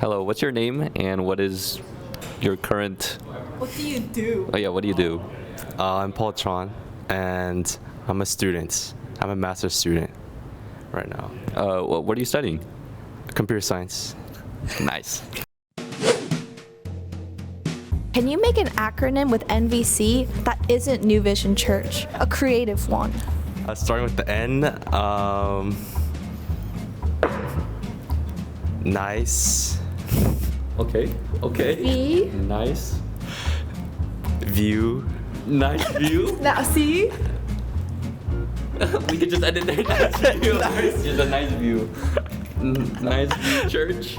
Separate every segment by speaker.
Speaker 1: Hello, what's your name and what is your current...
Speaker 2: What do you do?
Speaker 1: Oh yeah, what do you do?
Speaker 3: I'm Paul Tron, and I'm a student. I'm a master's student right now.
Speaker 1: What are you studying?
Speaker 3: Computer science.
Speaker 1: Nice.
Speaker 4: Can you make an acronym with NVC that isn't New Vision Church? A creative one.
Speaker 3: Starting with the N, nice.
Speaker 1: Okay.
Speaker 4: V.
Speaker 1: Nice.
Speaker 3: View.
Speaker 1: Nice view.
Speaker 4: Now see?
Speaker 1: We could just end it there. Nice view. Just a nice view. Nice view, church.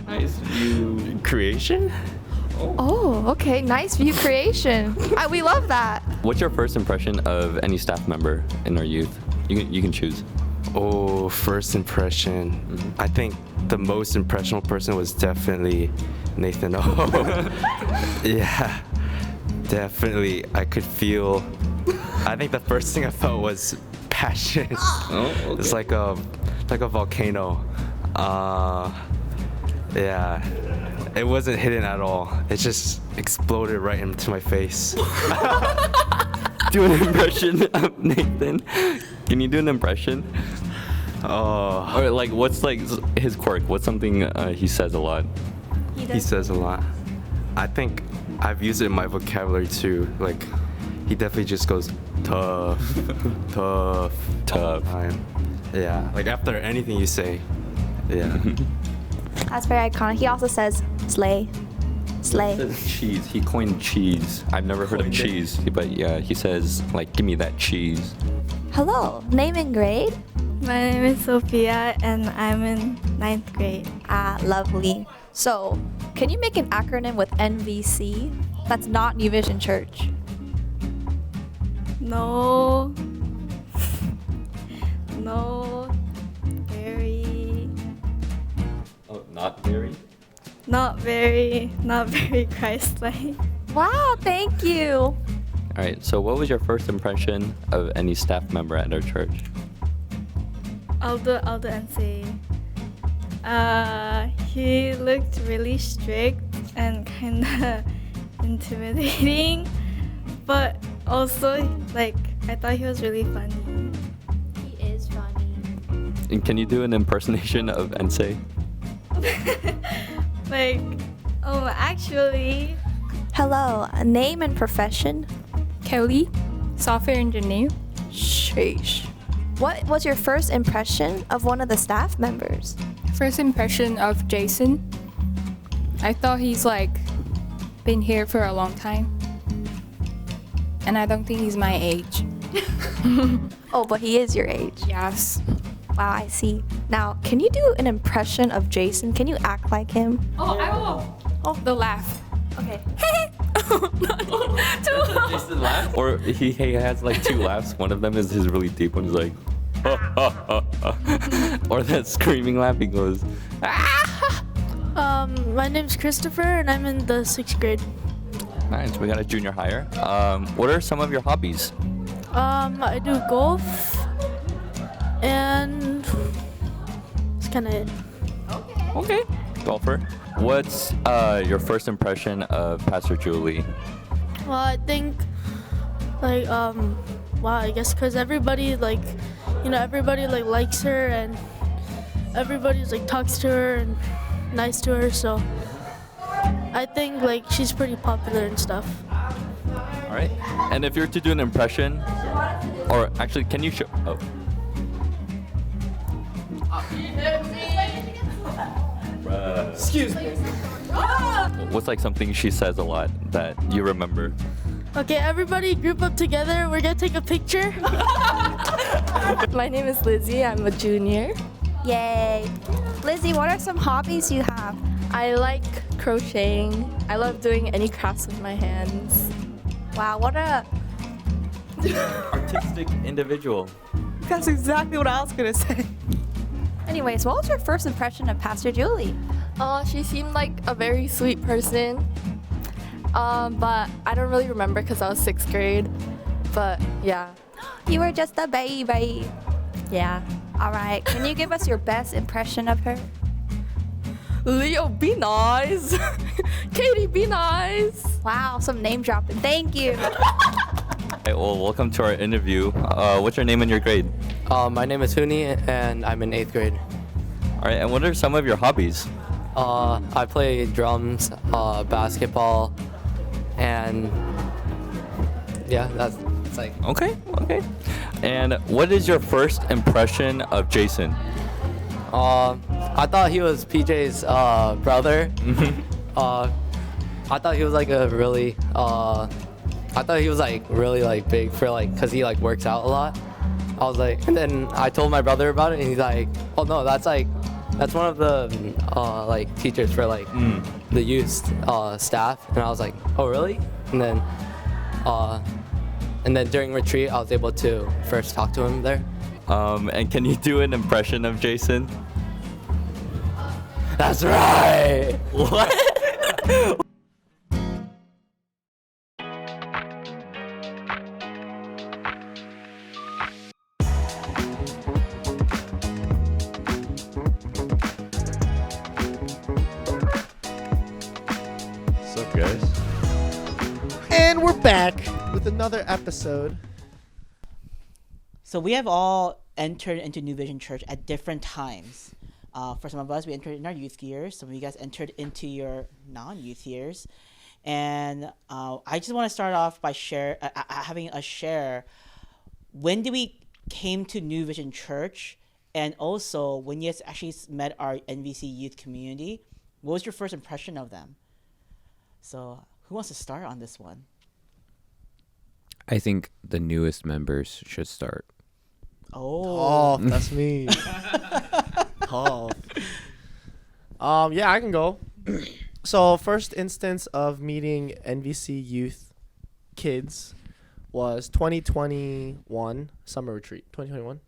Speaker 1: Nice view.
Speaker 3: Creation?
Speaker 4: Oh, okay. Nice view creation. We love that.
Speaker 1: What's your first impression of any staff member in our youth? You can choose.
Speaker 3: Oh, first impression. I think the most impressionable person was definitely Nathan O. Yeah, definitely. I could feel. I think the first thing I felt was passion.
Speaker 1: Oh, okay.
Speaker 3: It's like a volcano. Yeah, it wasn't hidden at all. It just exploded right into my face.
Speaker 1: Do an impression of Nathan. Can you do an impression?
Speaker 3: Oh,
Speaker 1: Or like, what's like his quirk? What's something he says a lot?
Speaker 3: he says a lot. I think I've used it in my vocabulary too. Like, he definitely just goes tough, tough,
Speaker 1: Tough.
Speaker 3: time. Yeah, like after anything you say. Yeah.
Speaker 4: That's very iconic. He also says slay. Slay.
Speaker 1: He says cheese. He coined cheese. I've never heard of
Speaker 3: Coined it.
Speaker 1: cheese, but yeah, he says like, give me that cheese.
Speaker 4: Hello. Name and grade?
Speaker 2: My name is Sophia and I'm in 9th grade.
Speaker 4: Ah, lovely. So, can you make an acronym with NVC that's not New Vision Church?
Speaker 2: No. No. Very.
Speaker 1: Oh, not very.
Speaker 2: Not very Christ-like.
Speaker 4: Wow, thank you.
Speaker 1: All right. So, what was your first impression of any staff member at our church?
Speaker 2: Aldo and say. He looked really strict and kinda intimidating, but also like I thought he was really funny.
Speaker 4: He is funny.
Speaker 1: And can you do an impersonation of Ensei?
Speaker 2: Like, actually,
Speaker 4: Hello, a name and profession?
Speaker 5: Kelly, software engineer.
Speaker 4: Sheesh. What was your first impression of one of the staff members?
Speaker 5: First impression of Jason. I thought he's like been here for a long time. And I don't think he's my age.
Speaker 4: Oh, but he is your age.
Speaker 5: Yes.
Speaker 4: Wow, I see. Now, can you do an impression of Jason? Can you act like him?
Speaker 5: Oh, I will. Oh, the laugh.
Speaker 4: Okay.
Speaker 1: Jason laugh? Or he has like two laughs. One of them is his really deep one. He's like, or that screaming laugh. He goes,
Speaker 6: My name's Christopher and I'm in the 6th grade.
Speaker 1: nice. We got a junior hire. What are some of your hobbies?
Speaker 6: I do golf and that's kind of it.
Speaker 1: Okay. Golfer. What's your first impression of Pastor Julie?
Speaker 6: Well, I think like wow, I guess because everybody everybody likes her and everybody's like talks to her and nice to her, so I think like she's pretty popular and stuff.
Speaker 1: All right. And if you're to do an impression, or actually, can you show? Oh.
Speaker 3: Excuse me.
Speaker 1: What's like something she says a lot that you remember?
Speaker 6: Okay, everybody group up together. We're gonna take a picture.
Speaker 7: My name is Lizzie. I'm a junior.
Speaker 4: Yay. Lizzie, what are some hobbies you have?
Speaker 7: I like crocheting. I love doing any crafts with my hands.
Speaker 4: Wow, what a...
Speaker 1: Artistic individual.
Speaker 2: that's exactly what I was gonna say.
Speaker 4: Anyways, what was your first impression of Pastor Julie?
Speaker 7: She seemed like a very sweet person. But I don't really remember because I was 6th grade. But yeah.
Speaker 4: You were just a baby.
Speaker 7: Yeah.
Speaker 4: All right, can you give us your best impression of her?
Speaker 7: Leo, be nice. Katie, be nice.
Speaker 4: Wow, some name dropping. Thank you.
Speaker 1: Hey, well, welcome to our interview. What's your name and your grade?
Speaker 8: My name is Huni, and I'm in 8th grade.
Speaker 1: All right, and what are some of your hobbies?
Speaker 8: I play drums, basketball, and yeah, that's like.
Speaker 1: Okay. And what is your first impression of Jason?
Speaker 8: I thought he was PJ's brother. I thought he was like a really. I thought he was like really like big for like, cause he like works out a lot. I was like, and then I told my brother about it, and he's like, oh no, that's one of the like teachers for like the youth staff. And I was like, oh really? And then during retreat, I was able to first talk to him there.
Speaker 1: And can you do an impression of Jason?
Speaker 8: That's right.
Speaker 1: What?
Speaker 9: What's up, guys? And we're back with another episode.
Speaker 10: So we have all entered into New Vision Church at different times. For some of us, we entered in our youth years. Some of you guys entered into your non-youth years. And I just want to start off by having us share, when did we came to New Vision Church? And also, when you guys actually met our NVC youth community, what was your first impression of them? So who wants to start on this one?
Speaker 11: I think the newest members should start.
Speaker 9: Oh, that's me. Oh. Yeah, I can go. So first instance of meeting NVC youth kids was 2021 summer retreat. 2021?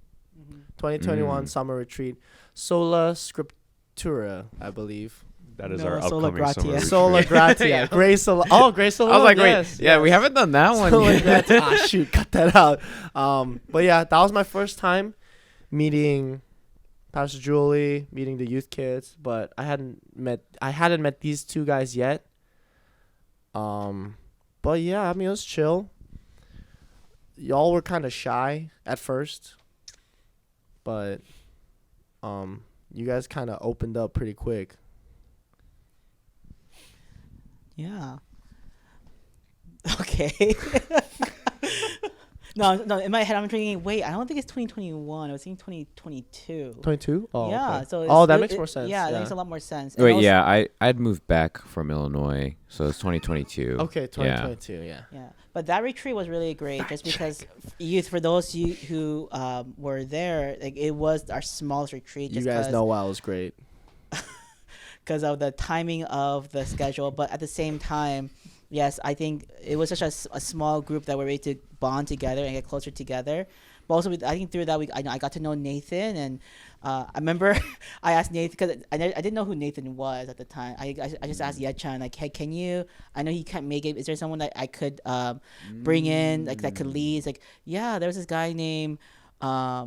Speaker 9: 2021 summer retreat. Sola Scriptura, I believe.
Speaker 12: That is
Speaker 10: No,
Speaker 12: our
Speaker 10: Sola
Speaker 12: upcoming
Speaker 10: Gratia.
Speaker 12: summer retreat.
Speaker 9: Sola Gratia. Grace Sola. Oh, Grace Sola.
Speaker 11: I was like,
Speaker 9: yes,
Speaker 11: wait, yeah, we
Speaker 9: yes.
Speaker 11: haven't done that one
Speaker 9: Sola
Speaker 11: yet.
Speaker 9: Gratia. Ah, shoot, cut that out. But yeah, that was my first time meeting Pastor Julie, meeting the youth kids, but I hadn't met these two guys yet. But yeah, I mean, it was chill. Y'all were kind of shy at first, but you guys kind of opened up pretty quick.
Speaker 10: Yeah. Okay. No, in my head I'm thinking, wait, I don't think it's 2021. I was thinking 2022.
Speaker 9: 22? Oh,
Speaker 10: yeah.
Speaker 9: okay.
Speaker 10: So
Speaker 9: that makes more sense.
Speaker 10: Yeah, that
Speaker 9: Yeah.
Speaker 10: makes a lot more sense. And
Speaker 11: Wait,
Speaker 10: also-
Speaker 11: yeah, I'd moved back from Illinois, so it's 2022.
Speaker 9: Okay, 2022, yeah.
Speaker 10: Yeah, but that retreat was really great, just because youth. For those you who were there, like it was our smallest retreat.
Speaker 9: You guys know why it was great.
Speaker 10: Because of the timing of the schedule, but at the same time, yes, I think it was such a small group that we're able to bond together and get closer together. But also, I think through that, I got to know Nathan, and I remember I asked Nathan, because I didn't know who Nathan was at the time. I just asked Yechan, like, hey, can you, I know he can't make it, is there someone that I could bring in, like, that could lead? It's like, yeah, there was this guy named, I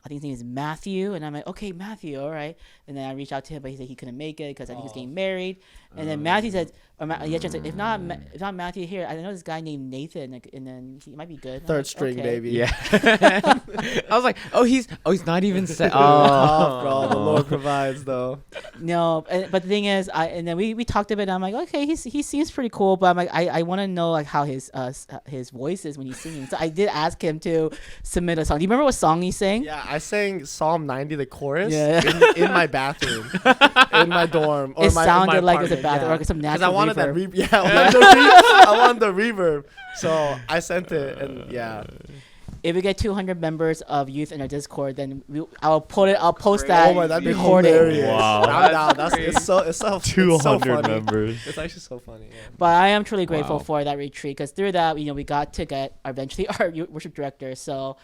Speaker 10: think his name is Matthew, and I'm like, okay, Matthew, all right. And then I reached out to him, but he said he couldn't make it because I think he was getting married. And then Matthew said, Yechan said, if not Matthew here, I know this guy named Nathan, like, and then he might be good. And I'm
Speaker 9: Third
Speaker 10: like,
Speaker 9: string,
Speaker 10: okay.
Speaker 9: baby.
Speaker 11: Yeah. I was like, he's not even set.
Speaker 9: Oh, bro, the Lord provides, though.
Speaker 10: No, but the thing is, and then we talked a bit. And I'm like, okay, he seems pretty cool, but I'm like, I want to know like how his voice is when he's singing. So I did ask him to submit a song. Do you remember what song he sang?
Speaker 9: Yeah, I sang Psalm 90, the chorus,
Speaker 10: Yeah.
Speaker 9: in my bathroom, in my dorm. Or
Speaker 10: It
Speaker 9: my
Speaker 10: sounded like it was a
Speaker 9: apartment,
Speaker 10: bathroom,
Speaker 9: yeah.
Speaker 10: or some
Speaker 9: 'Cause
Speaker 10: natural
Speaker 9: I wanted
Speaker 10: reverb.
Speaker 9: that I wanted the reverb. So I sent it, and yeah.
Speaker 10: If we get 200 members of youth in our Discord, then I'll post that
Speaker 9: Oh my, that'd be
Speaker 10: recording.
Speaker 9: hilarious.
Speaker 12: Wow.
Speaker 9: I'm down. It's so
Speaker 12: 200
Speaker 9: funny.
Speaker 12: members.
Speaker 9: It's actually so funny. Yeah.
Speaker 10: But I am truly grateful
Speaker 11: Wow.
Speaker 10: for that retreat, because through that, we got to get eventually our worship director. So,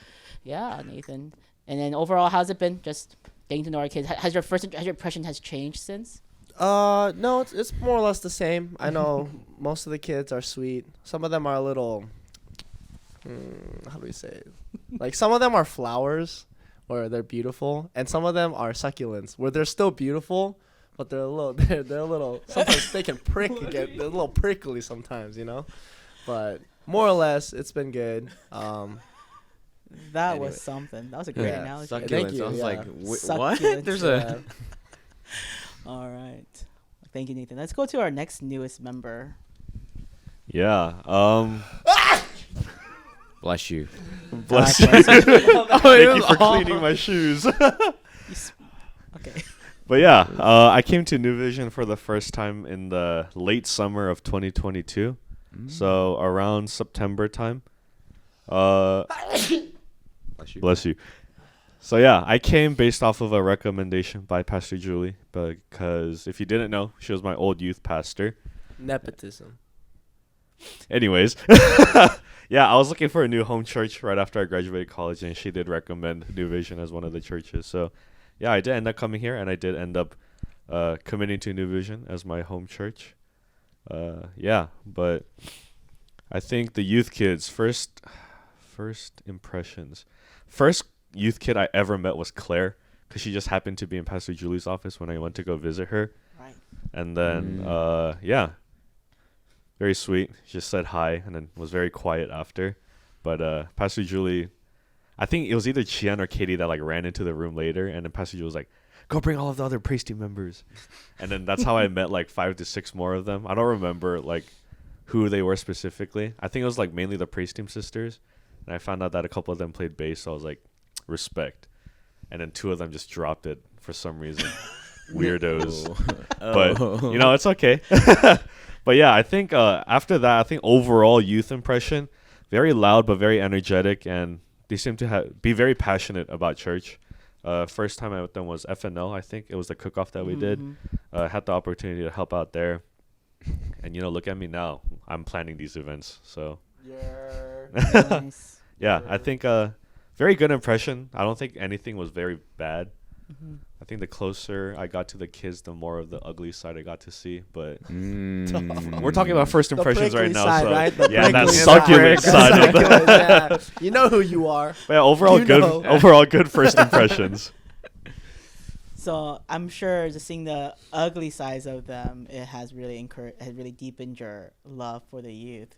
Speaker 10: yeah, Nathan. And then overall, how's it been? Just getting to know our kids. Has your impression has changed since?
Speaker 9: No, it's more or less the same. I know most of the kids are sweet. Some of them are a little. How do we say it? Like some of them are flowers, where they're beautiful, and some of them are succulents, where they're still beautiful, but they're a little they're a little sometimes they can prick they're a little prickly sometimes, you know. But more or less, it's been good.
Speaker 10: That
Speaker 9: Anyway.
Speaker 10: was something. That was a great
Speaker 11: Yeah,
Speaker 10: analogy.
Speaker 11: succulents.
Speaker 9: Thank you,
Speaker 11: I was
Speaker 9: yeah.
Speaker 11: like, what?
Speaker 10: Succulents,
Speaker 11: There's
Speaker 10: yeah.
Speaker 11: a.
Speaker 10: All right. Thank you, Nathan. Let's go to our next newest member.
Speaker 12: Yeah.
Speaker 11: Bless you.
Speaker 12: Bless you. Thank you for cleaning my shoes.
Speaker 10: Okay.
Speaker 12: But yeah, I came to New Vision for the first time in the late summer of 2022. So around September time.
Speaker 11: Bless you.
Speaker 12: Bless you. So yeah, I came based off of a recommendation by Pastor Julie, because if you didn't know, she was my old youth pastor.
Speaker 9: Nepotism.
Speaker 12: Anyways, yeah, I was looking for a new home church right after I graduated college, and she did recommend New Vision as one of the churches. So yeah, I did end up coming here, and I did end up committing to New Vision as my home church. Yeah, but I think the youth kids, first impressions. First youth kid I ever met was Claire, because she just happened to be in Pastor Julie's office when I went to go visit her.
Speaker 10: Right.
Speaker 12: And then, yeah, very sweet. She just said hi and then was very quiet after. But Pastor Julie, I think it was either Chian or Katie that like ran into the room later, and then Pastor Julie was like, "Go bring all of the other praise team members." And then that's how I met like 5 to 6 more of them. I don't remember like who they were specifically. I think it was like mainly the praise team sisters. And I found out that a couple of them played bass, so I was like, respect. And then 2 of them just dropped it for some reason. Weirdos. But, you know, it's okay. But yeah, I think after that, I think overall youth impression, very loud but very energetic, and they seem to be very passionate about church. First time I met them was FNL, I think. It was the cook-off that we did. Had the opportunity to help out there. And, you know, look at me now. I'm planning these events, so.
Speaker 10: Nice.
Speaker 12: Yeah, I think very good impression. I don't think anything was very bad. I think the closer I got to the kids, the more of the ugly side I got to see. But we're talking about first impressions right now,
Speaker 9: side,
Speaker 12: so
Speaker 9: right? The
Speaker 12: yeah, that
Speaker 9: prickly
Speaker 12: succulent side of
Speaker 9: Succulent,
Speaker 12: that.
Speaker 9: yeah. You know who you are.
Speaker 12: But yeah, overall
Speaker 9: You
Speaker 12: good.
Speaker 9: know.
Speaker 12: Overall good first impressions.
Speaker 10: So I'm sure just seeing the ugly sides of them, it has really has really deepened your love for the youth.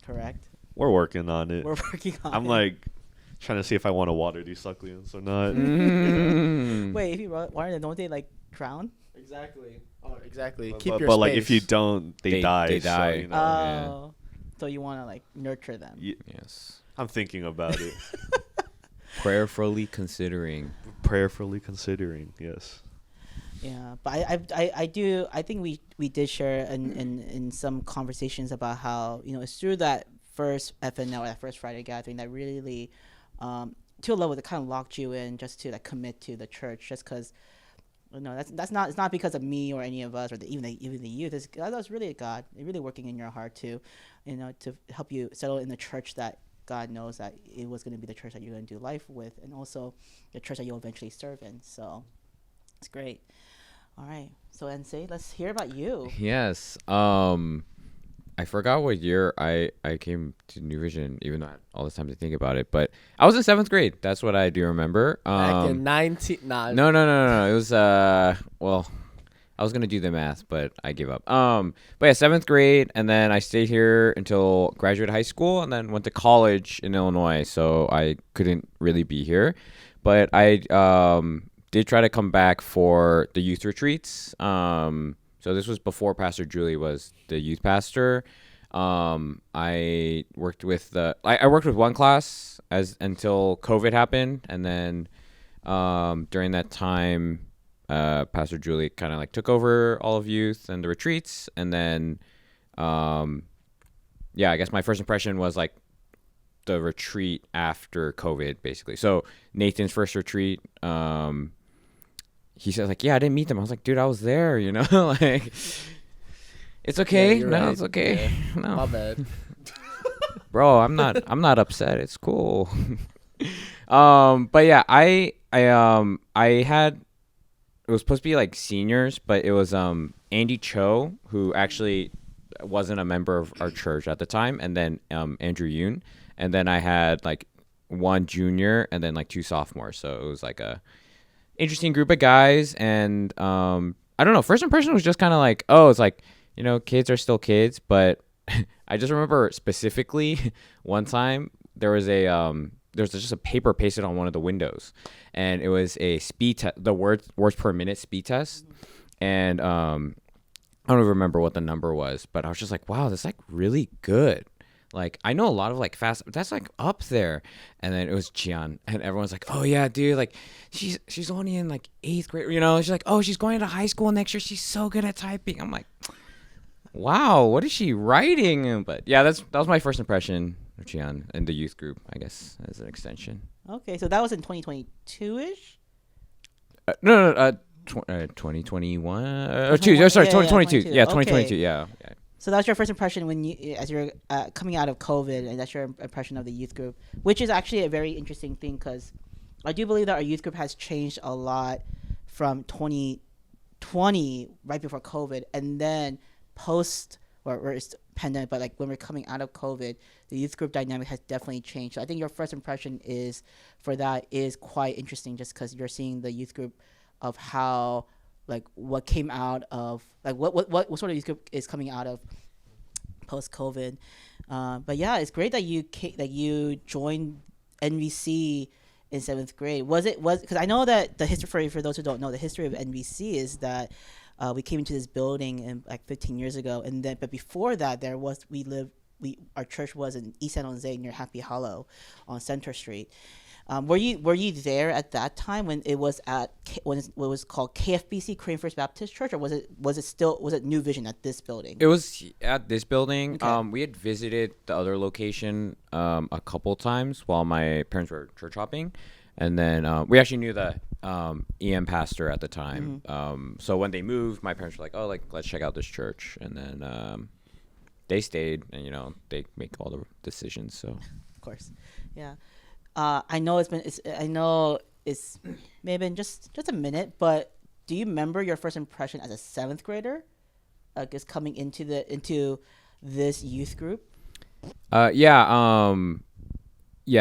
Speaker 10: Correct?
Speaker 12: We're working on it.
Speaker 10: We're working on it.
Speaker 12: I'm like trying to see if I want to water these succulents or not.
Speaker 10: Wait, if you water them, don't they like drown?
Speaker 9: Exactly. Oh, exactly.
Speaker 12: But,
Speaker 9: Keep
Speaker 12: but,
Speaker 9: your
Speaker 12: but
Speaker 9: space.
Speaker 12: like if you don't, they die.
Speaker 11: They
Speaker 12: so,
Speaker 11: die.
Speaker 12: you know.
Speaker 10: Oh. So you want to like nurture them.
Speaker 11: Yes.
Speaker 12: I'm thinking about it.
Speaker 11: Prayerfully considering.
Speaker 12: Prayerfully considering, yes.
Speaker 10: Yeah, but I think we did share in some conversations about how, you know, it's through that first FNL, that first Friday gathering, that really to a level that kind of locked you in just to like commit to the church, just because, you know, that's not, it's not because of me or any of us or even the youth. That's really God, really working in your heart to, you know, to help you settle in the church that God knows that it was going to be the church that you're going to do life with, and also the church that you'll eventually serve in. So it's great. All right. So Ensei, let's hear about you.
Speaker 11: Yes. I forgot what year I came to New Vision, even though I had all this time to think about it. But I was in 7th grade. That's what I do remember.
Speaker 9: Back in 19... Nah.
Speaker 11: No. It was, well, I was going to do the math, but I gave up. But yeah, 7th grade, and then I stayed here until graduate high school, and then went to college in Illinois, so I couldn't really be here. But I did try to come back for the youth retreats. So this was before Pastor Julie was the youth pastor. I worked with I worked with one class until COVID happened, and then during that time, Pastor Julie kind of like took over all of youth and the retreats, and then yeah, I guess my first impression was like the retreat after COVID, basically. So Nathan's first retreat, he says like, yeah, I didn't meet them. I was like, dude, I was there, you know, like, it's okay.
Speaker 9: Yeah,
Speaker 11: No,
Speaker 9: right.
Speaker 11: it's okay.
Speaker 9: Yeah.
Speaker 11: No,
Speaker 9: My bad.
Speaker 11: bro, I'm not upset. It's cool. But yeah, I had, it was supposed to be like seniors, but it was Andy Cho, who actually wasn't a member of our church at the time, and then Andrew Yoon, and then I had like one junior and then like 2 sophomores. So it was like a interesting group of guys, and I don't know. First impression was just kind of like, oh, it's like, you know, kids are still kids. But I just remember specifically one time there was just a paper pasted on one of the windows, and it was a speed test, the words per minute speed test, and I don't even remember what the number was, but I was just like, wow, that's like really good. Like, I know a lot of like fast, that's like up there. And then it was Jian, and everyone's like, oh yeah, dude, like she's only in like 8th grade, you know? She's like, oh, she's going to high school next year. She's so good at typing. I'm like, wow, what is she writing? But yeah, that was my first impression of Jian and the youth group, I guess, as an extension.
Speaker 10: Okay, so that was in 2022-ish?
Speaker 11: No, 2021. Sorry, 2022. Yeah, 2022.
Speaker 10: Okay.
Speaker 11: Yeah.
Speaker 10: So that's your first impression when as you're coming out of COVID, and that's your impression of the youth group, which is actually a very interesting thing because I do believe that our youth group has changed a lot from 2020, right before COVID, and then post or it's pandemic, but like when we're coming out of COVID, the youth group dynamic has definitely changed. So I think your first impression is quite interesting, just because you're seeing the youth group of how, like, what came out of, like, what sort of youth group is coming out of post COVID. But yeah, it's great that you joined NVC in 7th grade. Was because I know that the history, for those who don't know, the history of NVC is that we came into this building like 15 years ago, and then but before that our church was in East San Jose near Happy Hollow on Center Street. Were you there at that time when it was when it was called KFBC, Korean First Baptist Church, or was it New Vision at this building?
Speaker 11: It was at this building.
Speaker 10: Okay.
Speaker 11: We had visited the other location a couple times while my parents were church hopping, and then we actually knew the EM pastor at the time.
Speaker 10: Mm-hmm.
Speaker 11: So when they moved, my parents were like, "Oh, like let's check out this church," and then they stayed, and you know they make all the decisions. So
Speaker 10: of course, yeah. I know it's maybe just a minute, but do you remember your first impression as a 7th grader, just coming into this youth group?
Speaker 11: Yeah.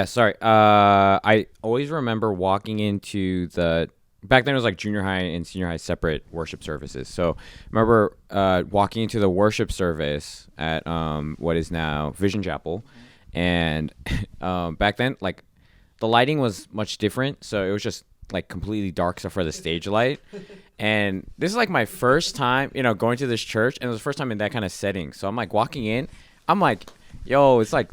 Speaker 11: Sorry. I always remember walking into back then it was like junior high and senior high separate worship services. So I remember walking into the worship service at what is now Vision Chapel, and back then like the lighting was much different, so it was just like completely dark except for the stage light. And this is like my first time, you know, going to this church, and it was the first time in that kind of setting. So I'm like walking in, I'm like, yo, it's like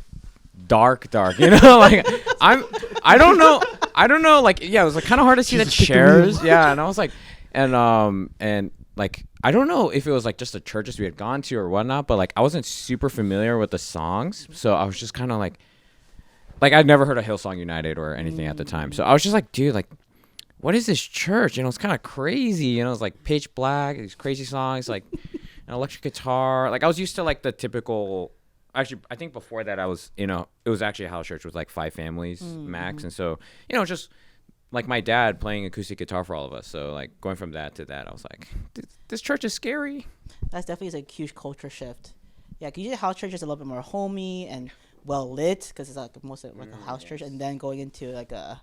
Speaker 11: dark, you know, like I don't know, like, yeah, it was like kind of hard to see the chairs, yeah, and I was like, and like I don't know if it was like just the churches we had gone to or whatnot, but like I wasn't super familiar with the songs, so I was just kind of like I'd never heard of Hillsong United or anything at the time, so I was just like, dude, like, what is this church? You know, it's kind of crazy, you know, it's like pitch black, these crazy songs, like an electric guitar. Like I was used to like the typical. Actually, I think before that I was, you know, it was actually a house church with like 5 families max, and so, you know, just like my dad playing acoustic guitar for all of us. So like going from that to that, I was like, this church is scary.
Speaker 10: That's definitely a huge culture shift. Yeah, because usually house church is a little bit more homey and well lit, because it's like mostly like a house church, and then going into like I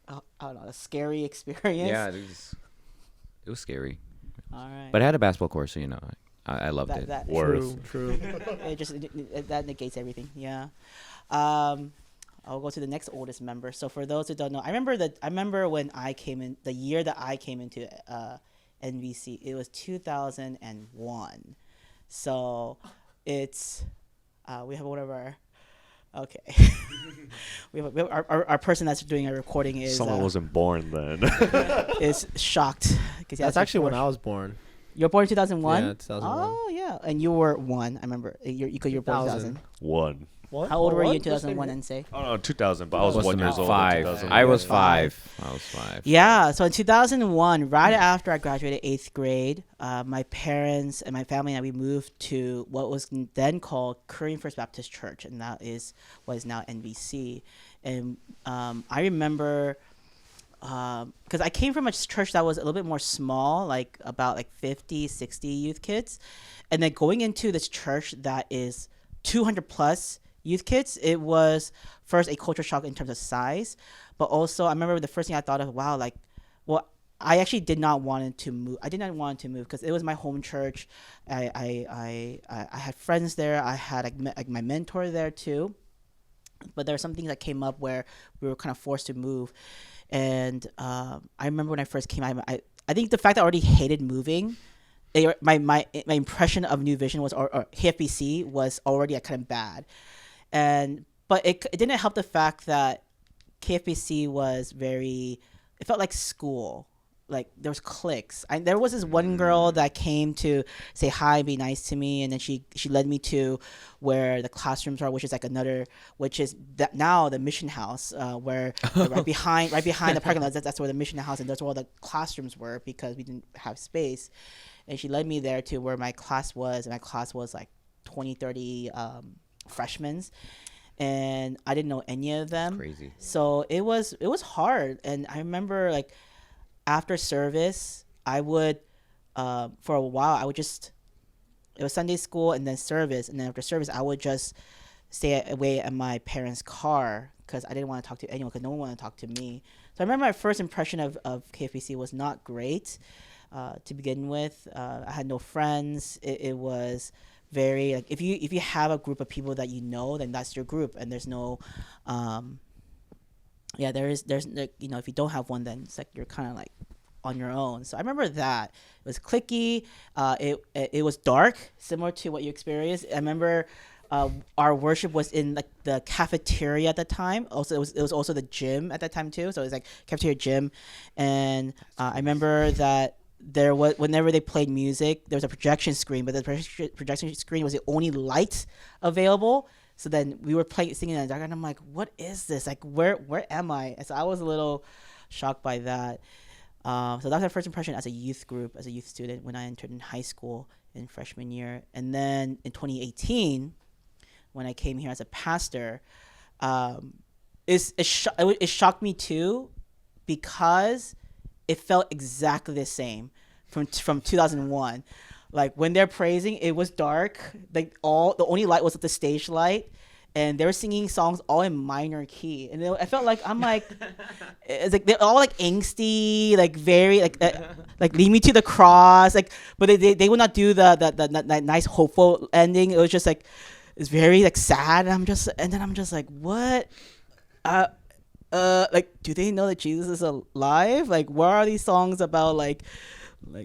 Speaker 10: don't know, a scary experience.
Speaker 11: Yeah, it was scary.
Speaker 10: All right.
Speaker 11: But it had a basketball court, so you know, I loved it.
Speaker 9: True.
Speaker 10: That negates everything. Yeah. I'll go to the next oldest member. So for those who don't know, I remember when I came in, the year that I came into NVC, it was 2001. So it's we have one of our we have our person that's doing our recording is
Speaker 12: someone wasn't born then.
Speaker 10: is shocked because
Speaker 9: That's actually when I was born.
Speaker 10: You're born in 2001?
Speaker 9: Yeah, 2001.
Speaker 10: Oh, yeah. And you were 1. I remember. You were born in 2000.
Speaker 12: 1.
Speaker 9: What?
Speaker 10: How old were you in
Speaker 9: What?
Speaker 10: 2001, Ensei?
Speaker 12: Oh no, 2000. But I was 1 year old.
Speaker 11: 5. I was 5.
Speaker 10: Yeah. So in 2001, right after I graduated 8th grade, my parents and my family and I, we moved to what was then called Korean First Baptist Church, and that is what is now NBC. And I remember, because I came from a church that was a little bit more small, like about like 50, 60 youth kids, and then going into this church that is 200 plus youth kids, it was first a culture shock in terms of size, but also I remember the first thing I thought of, wow, like, well, I actually did not want to move. I did not want to move because it was my home church. I had friends there. I had like my mentor there too. But there were some things that came up where we were kind of forced to move. And I remember when I first came, I think the fact that I already hated moving, my impression of New Vision was or KFBC was already kind of bad. But it didn't help the fact that KFBC was it felt like school. Like there was cliques. There was this one girl that came to say hi, be nice to me, and then she led me to where the classrooms are, which is now the mission house, where right behind the parking lot. That's where the mission house, and that's where all the classrooms were because we didn't have space. And she led me there to where my class was, and my class was like 20, 30 freshmen. And I didn't know any of them.
Speaker 11: Crazy.
Speaker 10: So it was hard. And I remember like after service, I would for a while it was Sunday school and then service, and then after service I would just stay away at my parents' car because I didn't want to talk to anyone because no one wanted to talk to me. So I remember my first impression of KFBC was not great to begin with. I had no friends. It was very like if you have a group of people that you know, then that's your group, and there's no there's like, if you don't have one, then it's like you're kind of like on your own. So I remember that it was cliquey. It was dark, similar to what you experienced. I remember our worship was in like the cafeteria at the time. Also, it was also the gym at that time too. So it was like cafeteria gym, and I remember that there was whenever they played music, there was a projection screen, but the projection screen was the only light available. So then we were singing in the dark, and I'm like, what is this? Like, where am I? And so I was a little shocked by that. So that was my first impression as a youth group, as a youth student when I entered in high school in freshman year. And then in 2018, when I came here as a pastor, it shocked me too because it felt exactly the same from 2001. Like when they're praising, it was dark. Like the only light was the stage light, and they were singing songs all in minor key. And I felt like it's like they're all like angsty, like very like lead me to the cross. Like, but they would not do the nice hopeful ending. It was just like it's very like sad. And then I'm just like, what? Like, do they know that Jesus is alive? Like, what are these songs about? Like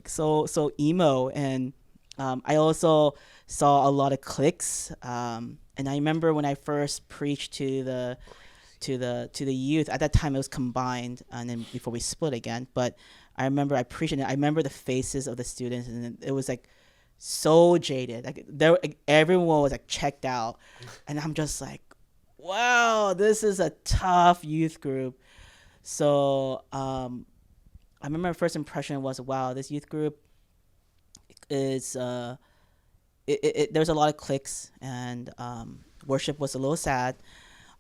Speaker 10: so emo. And I also saw a lot of cliques. And I remember when I first preached to the youth. At that time, it was combined, and then before we split again. But I remember I preached, and I remember the faces of the students, and it was like so jaded. Like everyone was like checked out, and I'm just like, wow, this is a tough youth group. So I remember my first impression was, wow, this youth group is there's a lot of cliques, and worship was a little sad.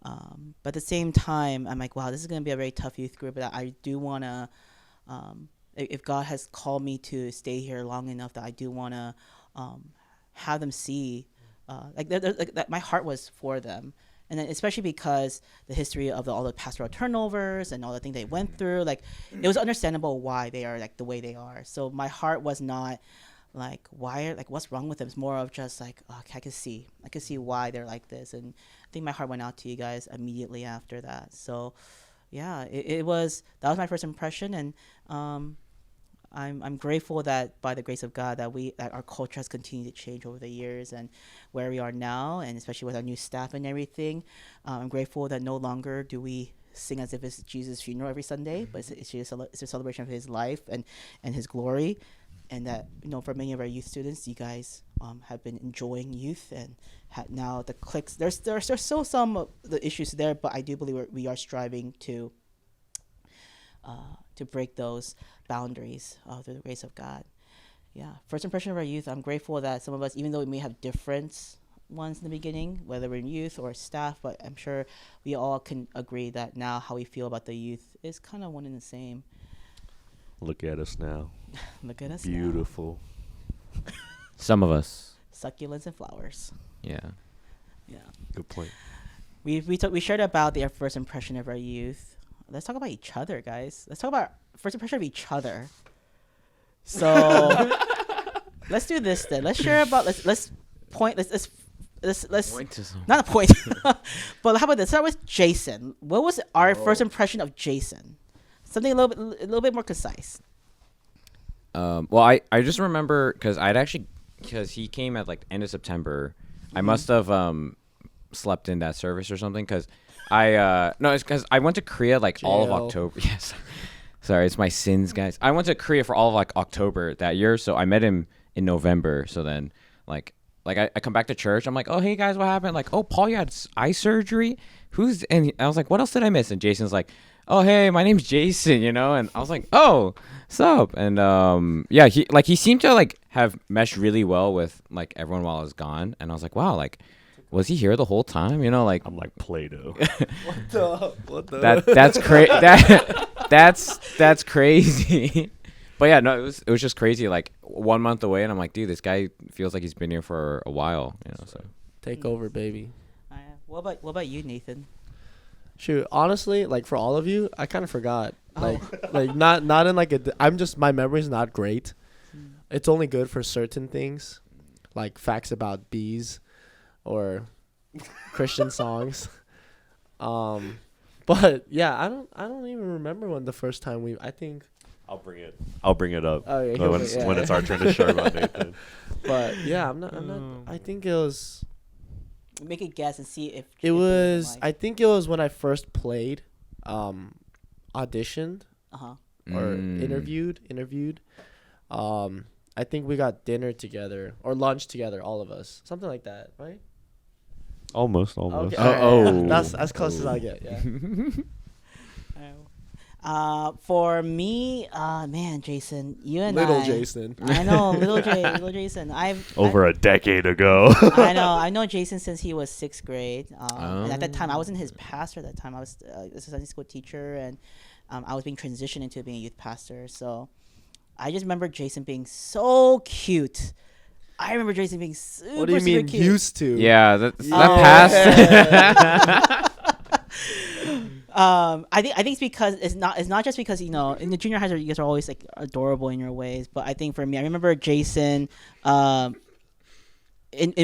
Speaker 10: But at the same time, I'm like, wow, this is going to be a very tough youth group. But I do want to, if God has called me to stay here long enough, that I do want to have them see, that my heart was for them. And then especially because the history of all the pastoral turnovers and all the things they went through, like it was understandable why they are like the way they are. So my heart was not like what's wrong with them. It's more of just like, okay, I can see why they're like this. And I think my heart went out to you guys immediately after that. So yeah, that was my first impression. And I'm grateful that by the grace of God that our culture has continued to change over the years and where we are now, and especially with our new staff and everything. I'm grateful that no longer do we sing as if it's Jesus' funeral every Sunday, but it's a celebration of his life and his glory. And that, for many of our youth students, you guys have been enjoying youth, and now the cliques. There's still some of the issues there, but I do believe we are striving to break those boundaries through the grace of God. Yeah, first impression of our youth. I'm grateful that some of us, even though we may have different ones in the beginning, whether we're in youth or staff, but I'm sure we all can agree that now how we feel about the youth is kind of one and the same.
Speaker 12: Look at us now.
Speaker 10: Look at us
Speaker 12: Beautiful.
Speaker 10: now.
Speaker 11: Some of us.
Speaker 10: Succulents and flowers.
Speaker 11: Yeah.
Speaker 10: Yeah.
Speaker 12: Good point.
Speaker 10: We shared about their first impression of our youth. let's talk about each other, guys. Let's talk about first impression of each other. So let's do this then. Let's share about let's point let's
Speaker 11: Point to someone.
Speaker 10: not a point, but how about this? Start with Jason. What was our first impression of Jason? Something a little bit more concise.
Speaker 11: Well, I just remember because he came at like end of September. I must have slept in that service or something because it's because I went to Korea like all of October. Yes. Sorry, it's my sins, guys. I went to Korea for all of like October that year, so I met him in November. So then, like I come back to church. I'm like, oh hey guys, what happened? Like, oh Paul, you had eye surgery. And I was like, what else did I miss? And Jason's like, oh hey, my name's Jason, you know. And I was like, oh, sup? And yeah, he seemed to like have meshed really well with like everyone while I was gone. And I was like, wow, like was he here the whole time? You know, like
Speaker 12: I'm like Play-Doh.
Speaker 9: What the?
Speaker 11: That's crazy. But yeah, no, it was just crazy. Like 1 month away, and I'm like, dude, this guy feels like he's been here for a while. You know, so
Speaker 9: Take over, baby.
Speaker 10: What about you, Nathan?
Speaker 9: Shoot, honestly, like for all of you, I kind of forgot. Like not in like I'm just my memory's not great. It's only good for certain things, like facts about bees, or Christian songs. But yeah, I don't even remember when the first time I think.
Speaker 12: I'll bring it up.
Speaker 9: Oh, yeah,
Speaker 12: when it's our turn to share about Nathan.
Speaker 9: But yeah, I'm not. I think it was.
Speaker 10: Make a guess and see if
Speaker 9: It was. I think it was when I first played, auditioned, or interviewed. I think we got dinner together or lunch together, all of us, something like that, right?
Speaker 12: Almost.
Speaker 9: Okay. That's as close as I get. Yeah.
Speaker 10: For me, man, Jason, you and
Speaker 9: little Jason.
Speaker 10: I know, little Jason.
Speaker 12: A decade ago.
Speaker 10: I know Jason since he was 6th grade. And at that time, I wasn't his pastor. At that time, I was a Sunday school teacher, and I was being transitioned into being a youth pastor. So I just remember Jason being so cute. I remember Jason being super,
Speaker 9: what do you mean
Speaker 10: cute.
Speaker 9: used to?
Speaker 11: Yeah, that passed.
Speaker 10: I think it's because it's not just because, you know, in the junior highs you guys are always like adorable in your ways, but I think for me, I remember Jason in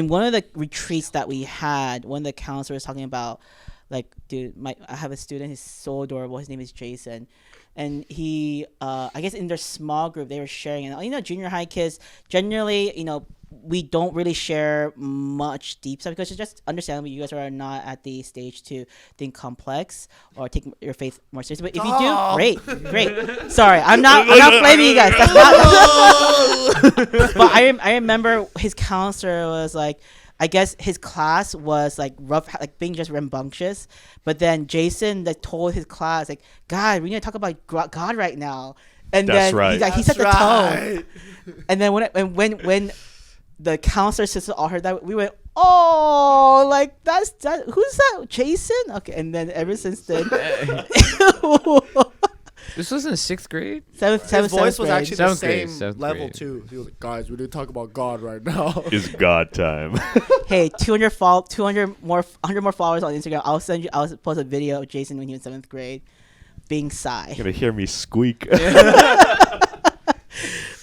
Speaker 10: one of the retreats that we had, one of the counselors was talking about, like, dude, I have a student, he's so adorable, his name is Jason, and he I guess in their small group they were sharing, and you know, junior high kids generally, you know, we don't really share much deep stuff because it's just understandable. You guys are not at the stage to think complex or take your faith more seriously. But if you do, great. Sorry, I'm not blaming you guys. That's not. But I remember his counselor was like, I guess his class was like rough, like being just rambunctious. But then Jason like told his class like, God, we need to talk about God right now. And
Speaker 12: That's
Speaker 10: then
Speaker 12: right.
Speaker 10: he set the tone. And then when the counselor sister all heard that, we went, oh, like that's that. Who's that? Jason? Okay, and then ever since then,
Speaker 11: This was in 6th grade.
Speaker 9: His voice was actually the
Speaker 11: grade,
Speaker 9: same level too. He was like, guys, we need to talk about God right now.
Speaker 12: It's God time.
Speaker 10: Hey, 100 more followers on Instagram. I'll post a video of Jason when he was in 7th grade, being Psy.
Speaker 12: You're gonna hear me squeak.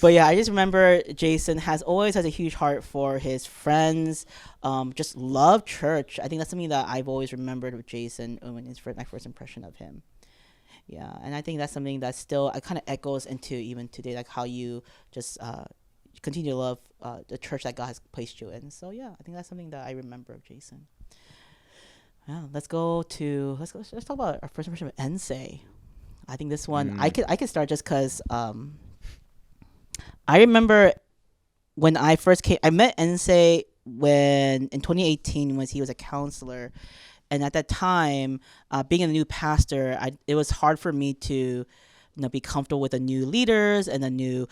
Speaker 10: But yeah, I just remember Jason always has a huge heart for his friends. Just love church. I think that's something that I've always remembered with Jason when my first impression of him. Yeah, and I think that's something that still kind of echoes into even today, like how you just continue to love the church that God has placed you in. So yeah, I think that's something that I remember of Jason. Yeah, let's talk about our first impression of Ensei. I think this one I could start just because I remember when I first came, I met Ensei in 2018 when he was a counselor. And at that time, being a new pastor, it was hard for me to, be comfortable with the new leaders and the new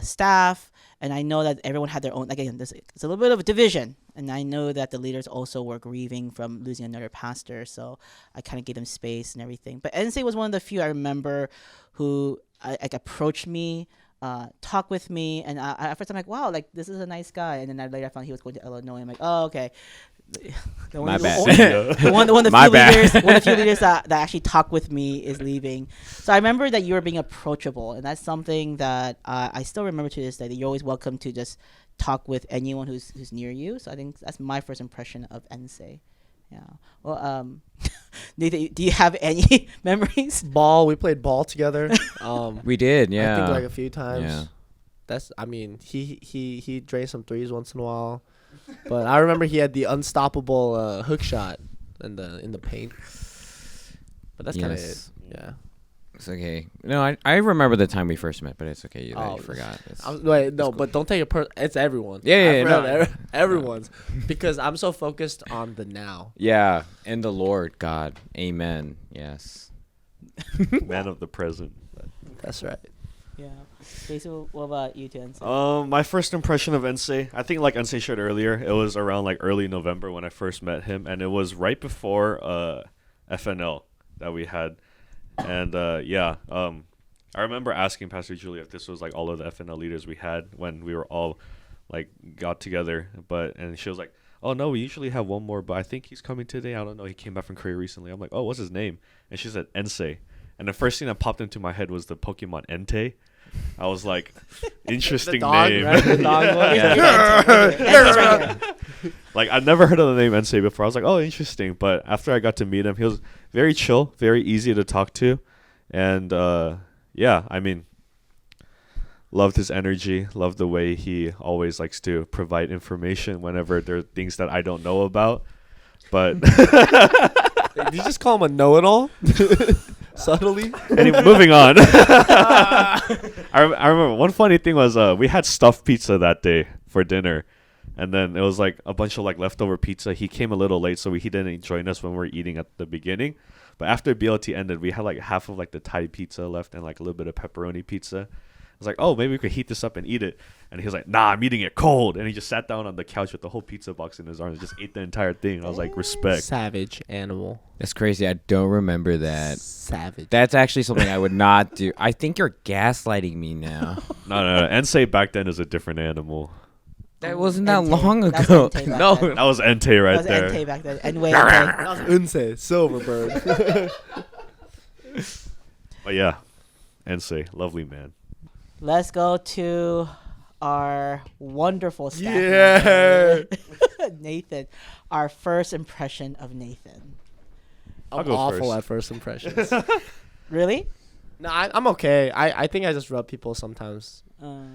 Speaker 10: staff. And I know that everyone had their own, again, it's a little bit of a division. And I know that the leaders also were grieving from losing another pastor. So I kind of gave them space and everything. But Ensei was one of the few I remember who approached me talk with me, and at first I'm like, wow, like this is a nice guy, and then later I found he was going to Illinois. I'm like, oh, okay.
Speaker 11: My bad.
Speaker 10: One of the
Speaker 11: My
Speaker 10: few
Speaker 11: bad.
Speaker 10: leaders, one of the few leaders that actually talk with me is leaving. So I remember that you were being approachable, and that's something that I still remember to this day. That you're always welcome to just talk with anyone who's near you. So I think that's my first impression of Ensei. Yeah. Well, Nathan, do you have any memories?
Speaker 9: Ball. We played ball together.
Speaker 11: We did, yeah.
Speaker 9: I think like a few times.
Speaker 11: Yeah.
Speaker 9: That's. I mean, he drained some threes once in a while, but I remember he had the unstoppable hook shot in the paint. But that's kind of it.
Speaker 11: Yes.
Speaker 9: Yeah.
Speaker 11: It's okay. No, I remember the time we first met, but it's okay. You
Speaker 9: Oh,
Speaker 11: forgot.
Speaker 9: Wait, no, but don't take it it's everyone.
Speaker 11: Yeah,
Speaker 9: no. Everyone's. Because I'm so focused on the now.
Speaker 11: Yeah, and the Lord God. Amen. Yes.
Speaker 12: Man of the present.
Speaker 9: That's right.
Speaker 10: Yeah. Jason, what about you two, Ensei?
Speaker 12: My first impression of Ensei, I think like Ensei shared earlier, it was around like early November when I first met him, and it was right before FNL that we had. And I remember asking Pastor Julie if this was like all of the FNL leaders we had when we were all like got together, and she was like, oh no, we usually have one more, but I think he's coming today. I don't know, he came back from Korea recently. I'm like, oh, what's his name? And she said Ensei, and the first thing that popped into my head was the Pokemon Entei. I was like, interesting
Speaker 9: dog,
Speaker 12: name.
Speaker 9: right? The dog one?
Speaker 12: Yeah. Like I never heard of the name Ensei before. I was like, oh, interesting. But after I got to meet him, he was very chill, very easy to talk to, and I mean, loved his energy, loved the way he always likes to provide information whenever there are things that I don't know about. But
Speaker 9: Did you just call him a know-it-all? Subtly.
Speaker 12: Moving on. I remember one funny thing was we had stuffed pizza that day for dinner, and then it was like a bunch of like leftover pizza. He came a little late, so he didn't join us when we were eating at the beginning. But after BLT ended, we had like half of like the Thai pizza left and like a little bit of pepperoni pizza. I was like, oh, maybe we could heat this up and eat it. And he was like, nah, I'm eating it cold. And he just sat down on the couch with the whole pizza box in his arms and just ate the entire thing. I was like, respect.
Speaker 9: Savage animal.
Speaker 11: That's crazy. I don't remember that.
Speaker 9: Savage.
Speaker 11: That's actually something I would not do. I think you're gaslighting me now.
Speaker 12: No. Ensei back then is a different animal.
Speaker 11: That wasn't that
Speaker 10: Entei.
Speaker 11: long
Speaker 10: That was
Speaker 11: ago.
Speaker 10: Entei back
Speaker 11: No.
Speaker 10: then.
Speaker 12: That was Entei right
Speaker 10: That was
Speaker 12: there.
Speaker 10: Entei back then. And way
Speaker 9: That was Unsei, Silverbird.
Speaker 12: But yeah, Ensei, lovely man.
Speaker 10: Let's go to our wonderful staff member, Nathan. Our first impression of Nathan.
Speaker 12: I'll
Speaker 9: I'm
Speaker 12: go
Speaker 9: awful
Speaker 12: first.
Speaker 9: at first impressions.
Speaker 10: Really?
Speaker 9: No, I'm okay. I think I just rub people sometimes
Speaker 10: Uh,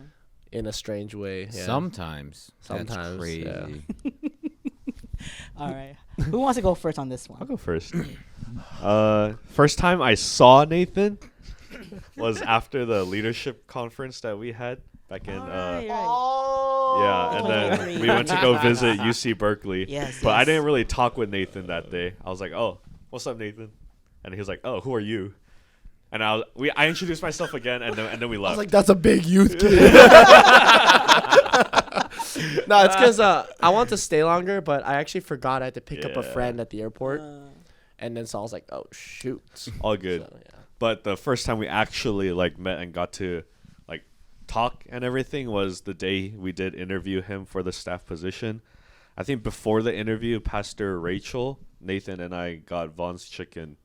Speaker 9: in a strange way. Yeah.
Speaker 11: Sometimes.
Speaker 9: Sometimes,
Speaker 11: That's crazy.
Speaker 10: all right. Who wants to go first on this
Speaker 12: I'll
Speaker 10: one?
Speaker 12: go first. First time I saw Nathan was after the leadership conference that we had back in
Speaker 10: Right.
Speaker 12: yeah, and then
Speaker 10: 2023.
Speaker 12: we went to go visit UC Berkeley.
Speaker 10: Yes,
Speaker 12: But I
Speaker 10: yes.
Speaker 12: didn't really talk with Nathan that day. I was like, "Oh, what's up, Nathan?" And he was like, "Oh, who are you?" And I introduced myself again, and then we
Speaker 9: I
Speaker 12: left.
Speaker 9: was like, that's a big youth kid. No, it's because I want to stay longer, but I actually forgot I had to pick up a
Speaker 12: Yeah.
Speaker 9: friend at the airport. And then so I was like, oh, shoot.
Speaker 12: All good.
Speaker 9: So, yeah.
Speaker 12: But the first time we actually like met and got to like talk and everything was the day we did interview him for the staff position. I think before the interview, Pastor Rachel, Nathan, and I got Vaughn's chicken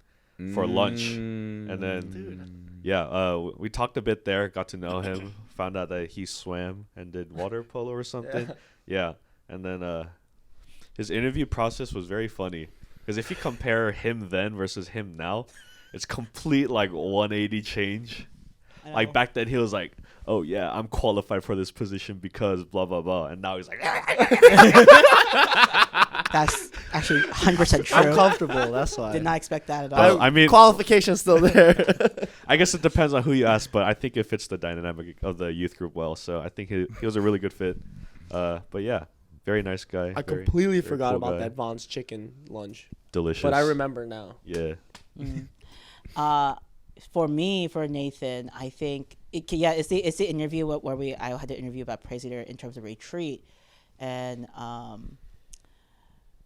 Speaker 12: for lunch, and then we talked a bit there, got to know him, found out that he swam and did water polo or something. Yeah, and then his interview process was very funny because if you compare him then versus him now, it's complete like 180 change. Like back then he was like, oh yeah, I'm qualified for this position because blah blah blah, and now he's like
Speaker 10: That's actually 100% true.
Speaker 9: I'm comfortable. That's why.
Speaker 10: Did not expect that at all.
Speaker 12: I mean,
Speaker 9: qualification's still there.
Speaker 12: I guess it depends on who you ask, but I think it fits the dynamic of the youth group well. So I think he was a really good fit. But yeah, very nice guy.
Speaker 9: I
Speaker 12: very-
Speaker 9: completely
Speaker 12: very
Speaker 9: forgot
Speaker 12: cool
Speaker 9: about
Speaker 12: guy.
Speaker 9: that Vaughn's chicken lunch.
Speaker 12: Delicious.
Speaker 9: But I remember now.
Speaker 12: Yeah.
Speaker 10: For me, for Nathan, I think it's the interview where I had to interview about praise leader in terms of retreat, and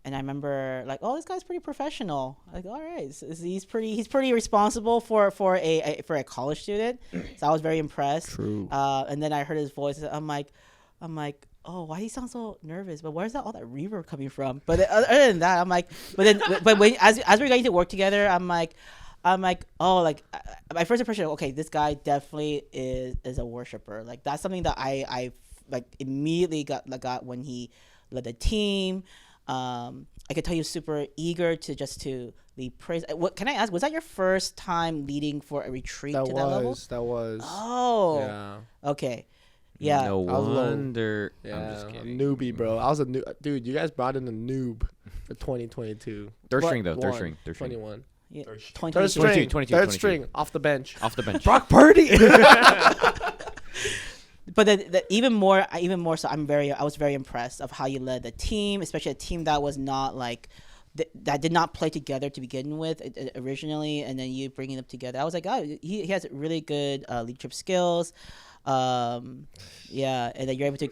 Speaker 10: and I remember like, oh, this guy's pretty professional. Like, all right, he's pretty responsible for a college student. So I was very impressed.
Speaker 9: True.
Speaker 10: And then I heard his voice. I'm like, oh, why do he sound so nervous? But where's all that reverb coming from? But other than that, I'm like, but when as we're getting to work together, I'm like, oh, like my first impression, okay, this guy definitely is a worshiper. Like that's something that I like immediately got when he led the team. I could tell he was super eager to lead praise. What can I ask? Was that your first time leading for a retreat to that level?
Speaker 9: That was.
Speaker 10: Oh.
Speaker 9: Yeah.
Speaker 10: Okay. Yeah.
Speaker 11: No
Speaker 9: I was a little-
Speaker 11: wonder.
Speaker 9: Yeah,
Speaker 11: I'm just kidding.
Speaker 9: newbie, bro. I was a new dude. You guys brought in a noob for 2022.
Speaker 11: Third
Speaker 9: What?
Speaker 11: string though. Third
Speaker 9: One.
Speaker 11: string. Third string.
Speaker 9: 21.
Speaker 10: Yeah.
Speaker 9: Third
Speaker 10: 22.
Speaker 9: string.
Speaker 11: 22,
Speaker 9: Third
Speaker 11: 22.
Speaker 9: string off the bench.
Speaker 11: Off the bench.
Speaker 9: Brock Purdy.
Speaker 10: But even more so, I was very impressed of how you led the team, especially a team that was not like that did not play together to begin with originally, and then you bringing them together. I was like, oh, he has really good leadership skills. Yeah, and then you're able to.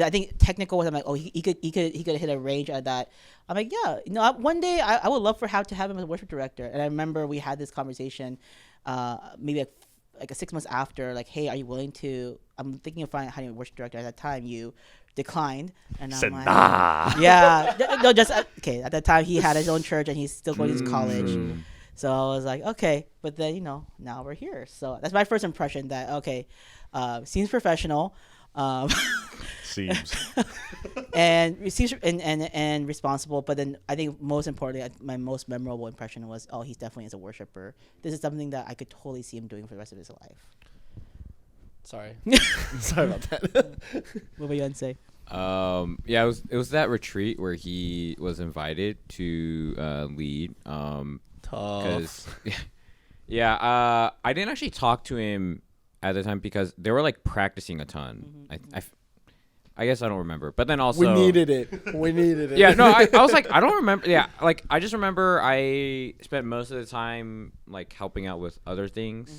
Speaker 10: I think technical was. I'm like, oh, he could hit a range at that. I'm like, yeah, one day I would love to have him as a worship director. And I remember we had this conversation, maybe like 6 months after, like, hey, are you willing to? I'm thinking of finding a worship director. At that time, you declined, and I'm like,
Speaker 12: nah.
Speaker 10: yeah, no, just okay. At that time, he had his own church, and he's still going to college. So I was like, okay, but then now we're here. So that's my first impression. That okay, seems professional.
Speaker 12: Seems.
Speaker 10: and responsible, but then I think most importantly, my most memorable impression was, oh, he's definitely is a worshiper. This is something that I could totally see him doing for the rest of his life.
Speaker 9: Sorry. Sorry about that.
Speaker 10: What were you gonna say?
Speaker 11: Yeah, it was that retreat where he was invited to lead.
Speaker 9: Tough.
Speaker 11: Yeah, I didn't actually talk to him at the time because they were like practicing a ton. I guess I don't remember, but then also
Speaker 9: We needed it.
Speaker 11: Yeah, no, I was like, I don't remember. Yeah, like I just remember I spent most of the time like helping out with other things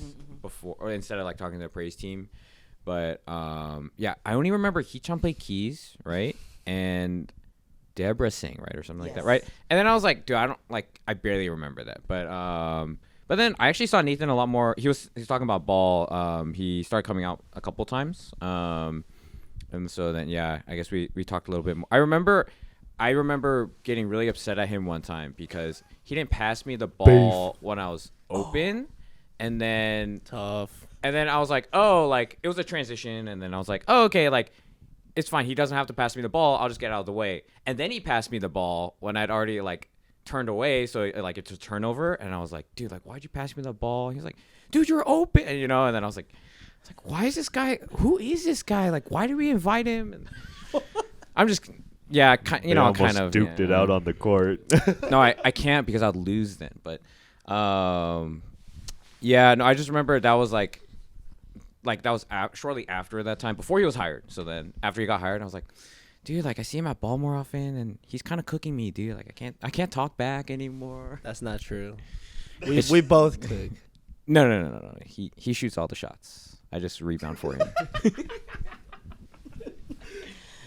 Speaker 11: before, or instead of like talking to the praise team. But yeah, I only remember Hee-chan played keys, right, and Deborah sang, right, or something like that, right. And then I was like, dude, I barely remember that, but then I actually saw Nathan a lot more. He's talking about ball. He started coming out a couple times. And so then, yeah, I guess we talked a little bit more. I remember getting really upset at him one time because he didn't pass me the ball when I was open. And then
Speaker 9: Tough.
Speaker 11: And then I was like, oh, like it was a transition. And then I was like, oh, okay, like it's fine. He doesn't have to pass me the ball. I'll just get out of the way. And then he passed me the ball when I'd already like turned away. So like it's a turnover. And I was like, dude, like, why'd you pass me the ball? He's like, dude, you're open. And, and then I was like, why is this guy? Who is this guy? Like, why did we invite him? And I'm just, yeah, kind of
Speaker 12: duped it out on the court.
Speaker 11: No, I can't because I'd lose then. But, yeah, no, I just remember that was like that was shortly after that time, before he was hired. So then after he got hired, I was like, dude, like I see him at ball more often, and he's kind of cooking me, dude. Like I can't talk back anymore.
Speaker 9: That's not true. We both could.
Speaker 11: No. He shoots all the shots. I just rebound for him.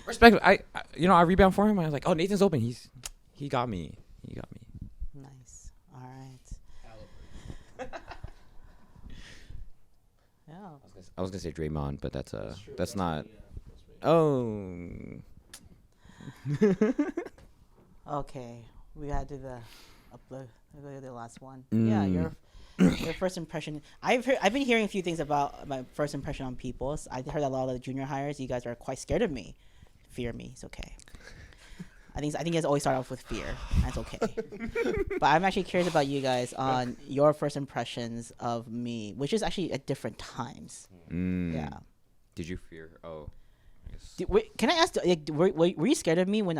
Speaker 11: Respect. I rebound for him. I was like, oh, Nathan's open. He got me.
Speaker 10: Nice. All right. Yeah.
Speaker 11: I was gonna say Draymond, but that's not. Oh.
Speaker 10: Okay, we gotta do the upload. We'll go to the last one. Yeah, your first impression. I've been hearing a few things about my first impression on people. I heard a lot of the junior hires. You guys are quite scared of me. Fear me. It's okay. I think you guys always start off with fear. That's okay. But I'm actually curious about you guys on your first impressions of me, which is actually at different times. Yeah.
Speaker 11: Did you fear? Oh.
Speaker 10: Can I ask? Like, were you scared of me when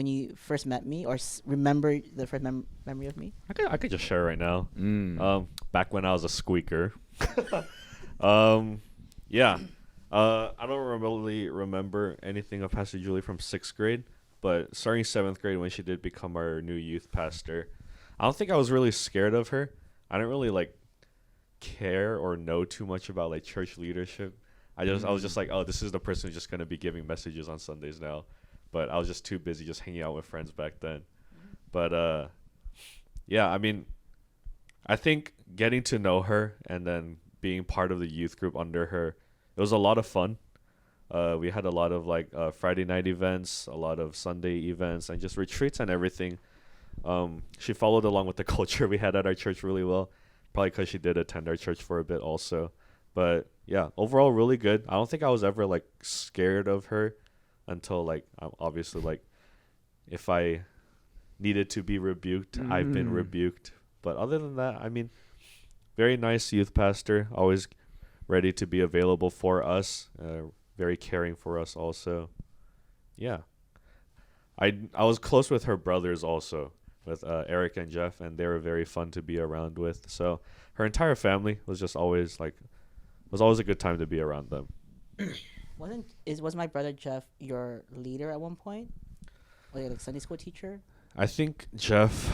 Speaker 10: you first met me, or remember the first memory of me?
Speaker 12: I could just share right now. Back when I was a squeaker. Yeah. I don't really remember anything of Pastor Julie from 6th grade, but starting 7th grade when she did become our new youth pastor, I don't think I was really scared of her. I didn't really like care or know too much about like church leadership. I was just like, oh, this is the person who's just gonna be giving messages on Sundays now. but I was just too busy just hanging out with friends back then. But yeah, I mean, I think getting to know her and then being part of the youth group under her, it was a lot of fun. We had a lot of like Friday night events, a lot of Sunday events, and just retreats and everything. She followed along with the culture we had at our church really well, probably because she did attend our church for a bit also. But yeah, overall really good. I don't think I was ever like scared of her until like obviously like if I needed to be rebuked, I've been rebuked. But other than that, I mean, very nice youth pastor, always ready to be available for us, very caring for us also. Yeah. I was close with her brothers also, with Eric and Jeff, and they were very fun to be around with. So her entire family was just always like, was always a good time to be around them.
Speaker 10: Was my brother Jeff your leader at one point? Or like Sunday school teacher?
Speaker 12: I think Jeff,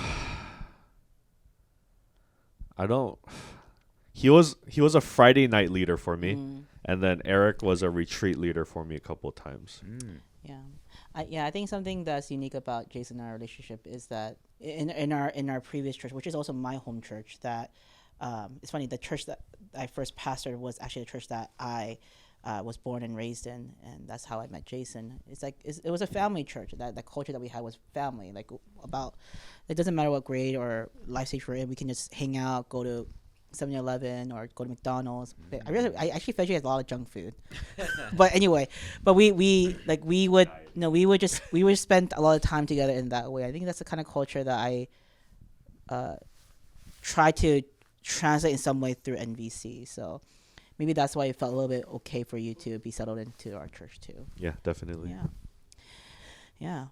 Speaker 12: he was a Friday night leader for me, and then Eric was a retreat leader for me a couple of times.
Speaker 10: Yeah. I think something that's unique about Jason and our relationship is that in our previous church, which is also my home church, that it's funny, the church that I first pastored was actually the church that I was born and raised in, and that's how I met Jason. It's like it was a family church. That the culture that we had was family. Like it doesn't matter what grade or life stage we're in, we can just hang out, go to 7-Eleven or go to McDonald's. I actually fed you guys a lot of junk food. But anyway, we would spend a lot of time together in that way. I think that's the kind of culture that I try to translate in some way through NVC. So maybe that's why it felt a little bit okay for you to be settled into our church too.
Speaker 12: Yeah, definitely.
Speaker 10: Yeah.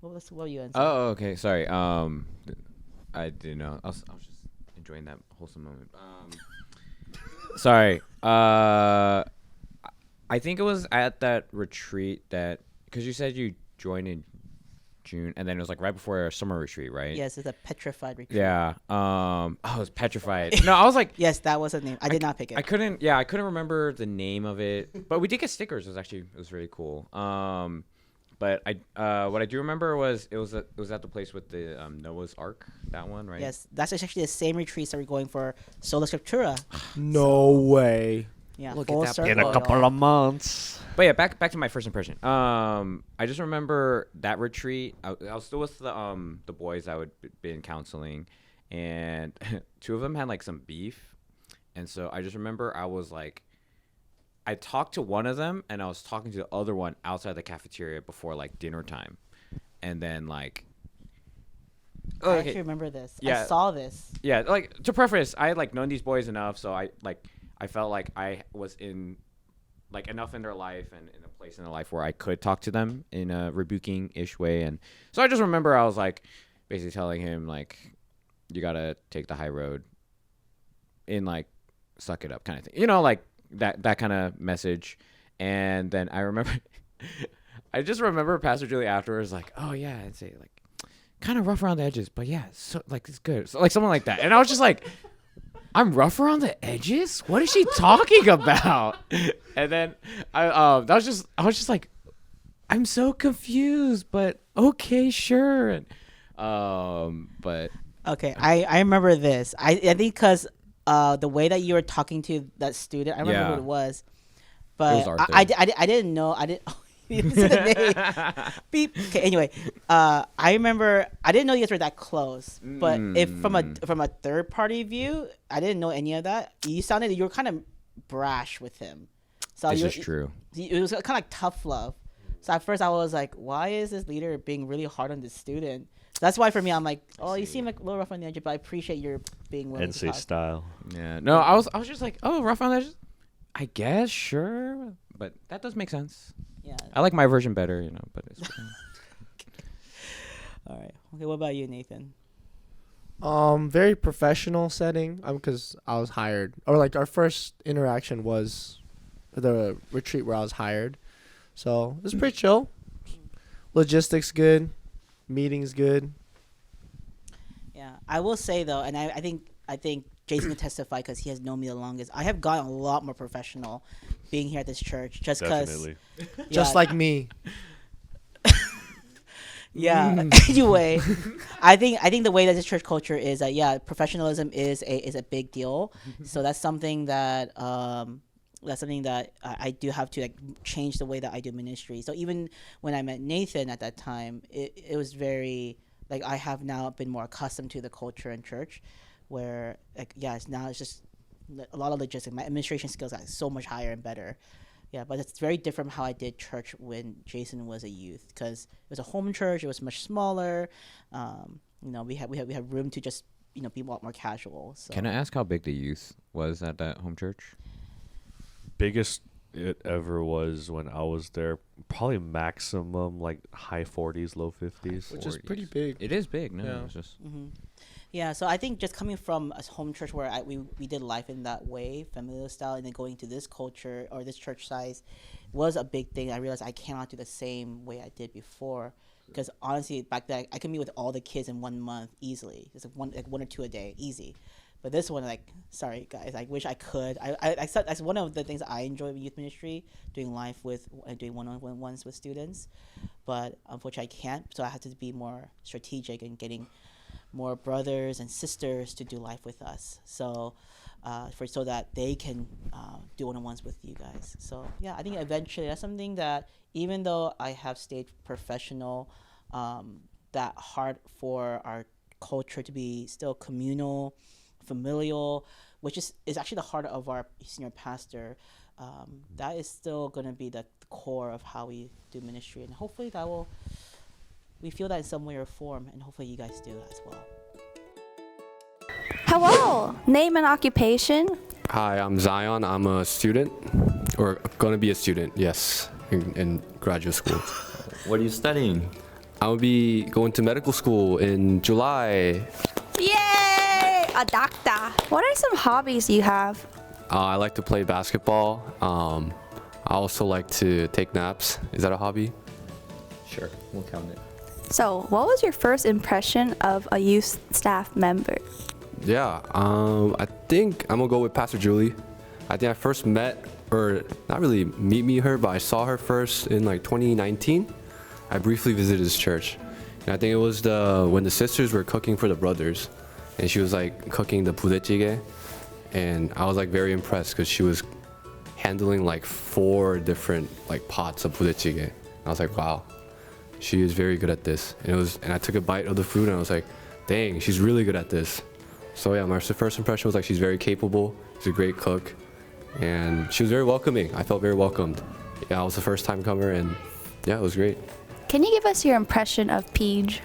Speaker 10: What were you answering?
Speaker 11: Oh, okay. Sorry. I didn't know. I was just enjoying that wholesome moment. Sorry. I think it was at that retreat that, because you said you joined in June, and then it was like right before our summer retreat, right?
Speaker 10: Yes, it's a petrified retreat.
Speaker 11: Yeah. Oh, it was petrified. No, I was like,
Speaker 10: yes, that was the name. I did not pick it.
Speaker 11: I couldn't remember the name of it, but we did get stickers. It was really cool. But what I do remember was it was at the place with the Noah's Ark, that one, right?
Speaker 10: Yes, that's actually the same retreats that we're going for Sola Scriptura.
Speaker 9: No way.
Speaker 10: Yeah,
Speaker 11: Look
Speaker 10: full
Speaker 11: at that.
Speaker 10: circle.
Speaker 12: In a couple of months.
Speaker 11: But yeah, back to my first impression. I just remember that retreat. I was still with the boys I would be in counseling, and two of them had like some beef, and so I just remember I was like, I talked to one of them, and I was talking to the other one outside the cafeteria before like dinner time, and then like.
Speaker 10: I actually remember this.
Speaker 11: Yeah.
Speaker 10: I saw this.
Speaker 11: Yeah, like to preface, I had like known these boys enough, so I felt like I was in like enough in their life and in a place in their life where I could talk to them in a rebuking-ish way. And so I just remember I was like basically telling him like, you gotta take the high road and like suck it up kind of thing. You know, like that kind of message. And then I remember I just remember Pastor Julie afterwards like, oh yeah, I'd say like kind of rough around the edges, but yeah, so like it's good. So, like something like that. And I was just like, I'm rough around the edges? What is she talking about? And then I was just like, I'm so confused, but okay, sure. And but
Speaker 10: okay, I remember this. I think because the way that you were talking to that student, I remember who it was. But
Speaker 11: It was Arthur.
Speaker 10: I didn't know. I didn't. You didn't say the name. Beep. Okay. Anyway, I remember I didn't know you guys were that close. But if from a third party view, I didn't know any of that. You were kind of brash with him. So
Speaker 11: this is true.
Speaker 10: It was kind of like tough love. So at first I was like, why is this leader being really hard on this student? That's why for me I'm like, oh, you seem like a little rough on the edge, but I appreciate your being willing to
Speaker 12: NC
Speaker 10: talk.
Speaker 12: style.
Speaker 11: Yeah. No, I was just like, oh, rough on the edges. I guess, sure, but that does make sense.
Speaker 10: Yeah.
Speaker 11: I like my version better, you know, but it's
Speaker 10: All right. Okay, what about you, Nathan?
Speaker 9: Very professional setting. Because I was hired, or like our first interaction was the retreat where I was hired, so it was pretty chill. Logistics good, meetings good.
Speaker 10: Yeah, I will say though, and I think Jason can testify because he has known me the longest. I have gotten a lot more professional being here at this church, just because.
Speaker 12: Definitely.
Speaker 9: Just like me.
Speaker 10: Yeah. Anyway, I think the way that the church culture is that professionalism is a big deal. So that's something that I do have to like change the way that I do ministry. So even when I met Nathan at that time, it was very like I have now been more accustomed to the culture in church, where like it's just a lot of logistics. My administration skills are so much higher and better. Yeah, but it's very different from how I did church when Jason was a youth, because it was a home church. It was much smaller. We had room to just be a lot more casual. So.
Speaker 11: Can I ask how big the youth was at that home church?
Speaker 12: Biggest it ever was when I was there, probably maximum like high 40s, low 50s.
Speaker 9: Which is pretty big.
Speaker 11: It is big. No,
Speaker 9: Yeah.
Speaker 11: it's just.
Speaker 10: Mm-hmm. Yeah, so I think just coming from a home church where we did life in that way, familial style, and then going to this culture or this church size was a big thing. I realized I cannot do the same way I did before, because honestly, back then I could meet with all the kids in 1 month easily. It's like one or two a day, easy. But this one, like, sorry guys, I wish I could. That's one of the things I enjoy with youth ministry, doing life with and doing one-on-ones with students. But unfortunately, I can't. So I have to be more strategic in getting more brothers and sisters to do life with us, so that they can do one-on-ones with you guys. So yeah, I think eventually that's something that even though I have stayed professional, that hard for our culture to be still communal, familial, which is actually the heart of our senior pastor. That is still going to be the core of how we do ministry, and hopefully we feel that in some way or form, and hopefully you guys do as well.
Speaker 4: Hello, name and occupation.
Speaker 13: Hi, I'm Zion. I'm a student, or going to be a student, yes, in graduate school.
Speaker 1: What are you studying?
Speaker 13: I'll be going to medical school in July.
Speaker 4: Yay! A doctor. What are some hobbies you have?
Speaker 13: I like to play basketball. I also like to take naps. Is that a hobby?
Speaker 1: Sure, we'll count it.
Speaker 4: So, what was your first impression of a youth staff member?
Speaker 13: Yeah, I think I'm gonna go with Pastor Julie. I think I first met, or not really meet her, but I saw her first in like 2019. I briefly visited this church, and I think it was when the sisters were cooking for the brothers, and she was like cooking the budae, and I was like very impressed because she was handling like 4 different like pots of budae. I was like, wow. She is very good at this. And I took a bite of the food and I was like, dang, she's really good at this. So yeah, my first impression was like she's very capable. She's a great cook. And she was very welcoming. I felt very welcomed. Yeah, I was the first time comer and yeah, it was great.
Speaker 4: Can you give us your impression of Peach?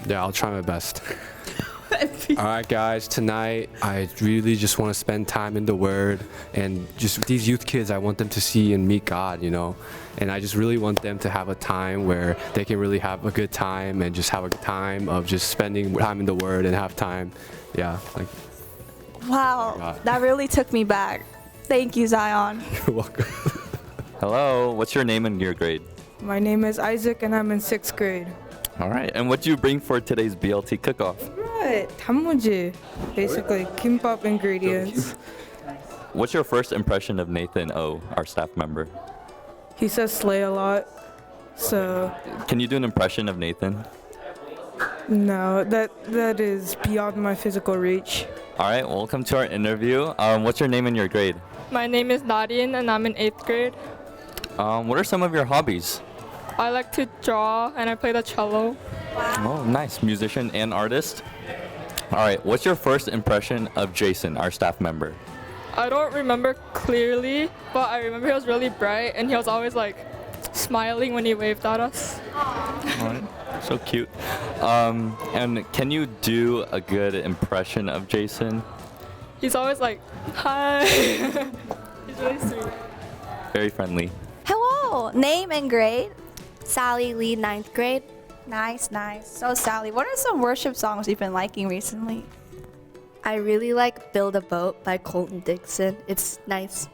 Speaker 13: Yeah, I'll try my best. All right, guys, tonight I really just want to spend time in the Word, and just with these youth kids, I want them to see and meet God, and I just really want them to have a time where they can really have a good time and just have a time of just spending time in the Word and have time. Yeah, like.
Speaker 4: Wow, that really took me back. Thank you, Zion.
Speaker 13: You're welcome.
Speaker 1: Hello, what's your name and your grade?
Speaker 14: My name is Isaac and I'm in 6th grade.
Speaker 1: All right, and what do you bring for today's BLT cook-off?
Speaker 14: Right, 단무지, basically kimbap ingredients.
Speaker 1: What's your first impression of Nathan O, our staff member?
Speaker 14: He says slay a lot, so
Speaker 1: Can you do an impression of Nathan?
Speaker 14: no, that is beyond my physical reach.
Speaker 1: All right, welcome to our interview. What's your name and your grade?
Speaker 15: My name is Nadine and I'm in 8th grade.
Speaker 1: What are some of your hobbies?
Speaker 15: I like to draw and I play the cello.
Speaker 1: Oh, nice. Musician and artist. All right, what's your first impression of Jason, our staff member?
Speaker 15: I don't remember clearly, but I remember he was really bright and he was always like smiling when he waved at us.
Speaker 1: All right, so cute. And can you do a good impression of Jason?
Speaker 15: He's always like, hi. He's really sweet.
Speaker 1: Very friendly.
Speaker 4: Hello, name and grade?
Speaker 16: Sally Lee, 9th grade.
Speaker 4: Nice. So Sally, what are some worship songs you've been liking recently?
Speaker 16: I really like Build a Boat by Colton Dixon. It's nice.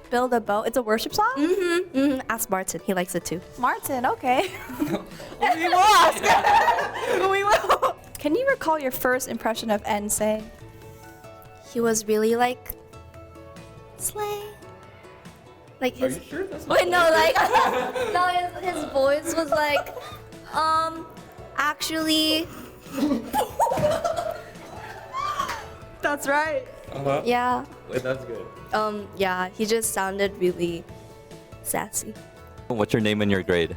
Speaker 4: Build a Boat? It's a worship song?
Speaker 16: Mm-hmm. Ask Martin. He likes it too.
Speaker 4: Martin, okay. We will ask. We will. Can you recall your first impression of Ensei?
Speaker 16: He was really like, slay. Like his.
Speaker 1: Are you sure that's
Speaker 16: Wait, no, like no, his voice was like, Actually,
Speaker 4: That's right.
Speaker 1: Uh-huh.
Speaker 16: yeah.
Speaker 1: Wait, that's good.
Speaker 16: Yeah, he just sounded really sassy.
Speaker 17: What's your name and your grade?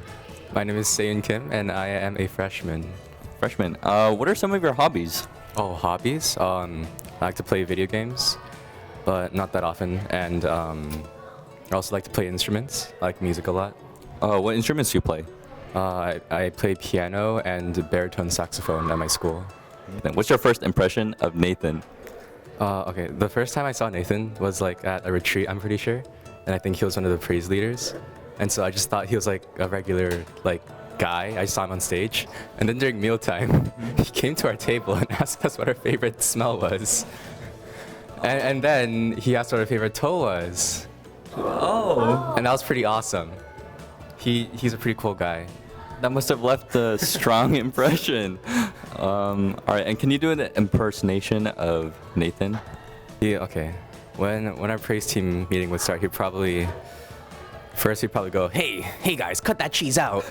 Speaker 18: My name is Seiyun Kim, and I am a freshman.
Speaker 17: Freshman. What are some of your hobbies?
Speaker 18: Oh, hobbies? I like to play video games, but not that often. And I also like to play instruments. I like music a lot.
Speaker 17: What instruments do you play?
Speaker 18: I play piano and baritone saxophone at my school.
Speaker 17: Then what's your first impression of Nathan?
Speaker 18: Okay, the first time I saw Nathan was like at a retreat, I'm pretty sure, and I think he was one of the praise leaders. And so I just thought he was like a regular like guy. I saw him on stage, and then during mealtime, he came to our table and asked us what our favorite smell was. And then he asked what our favorite toe was.
Speaker 17: Oh.
Speaker 18: And that was pretty awesome. He's a pretty cool guy.
Speaker 17: That must have left a strong impression. All right, and can you do an impersonation of Nathan?
Speaker 18: Yeah, okay. When our praise team meeting would start, he'd probably go, hey guys, cut that cheese out.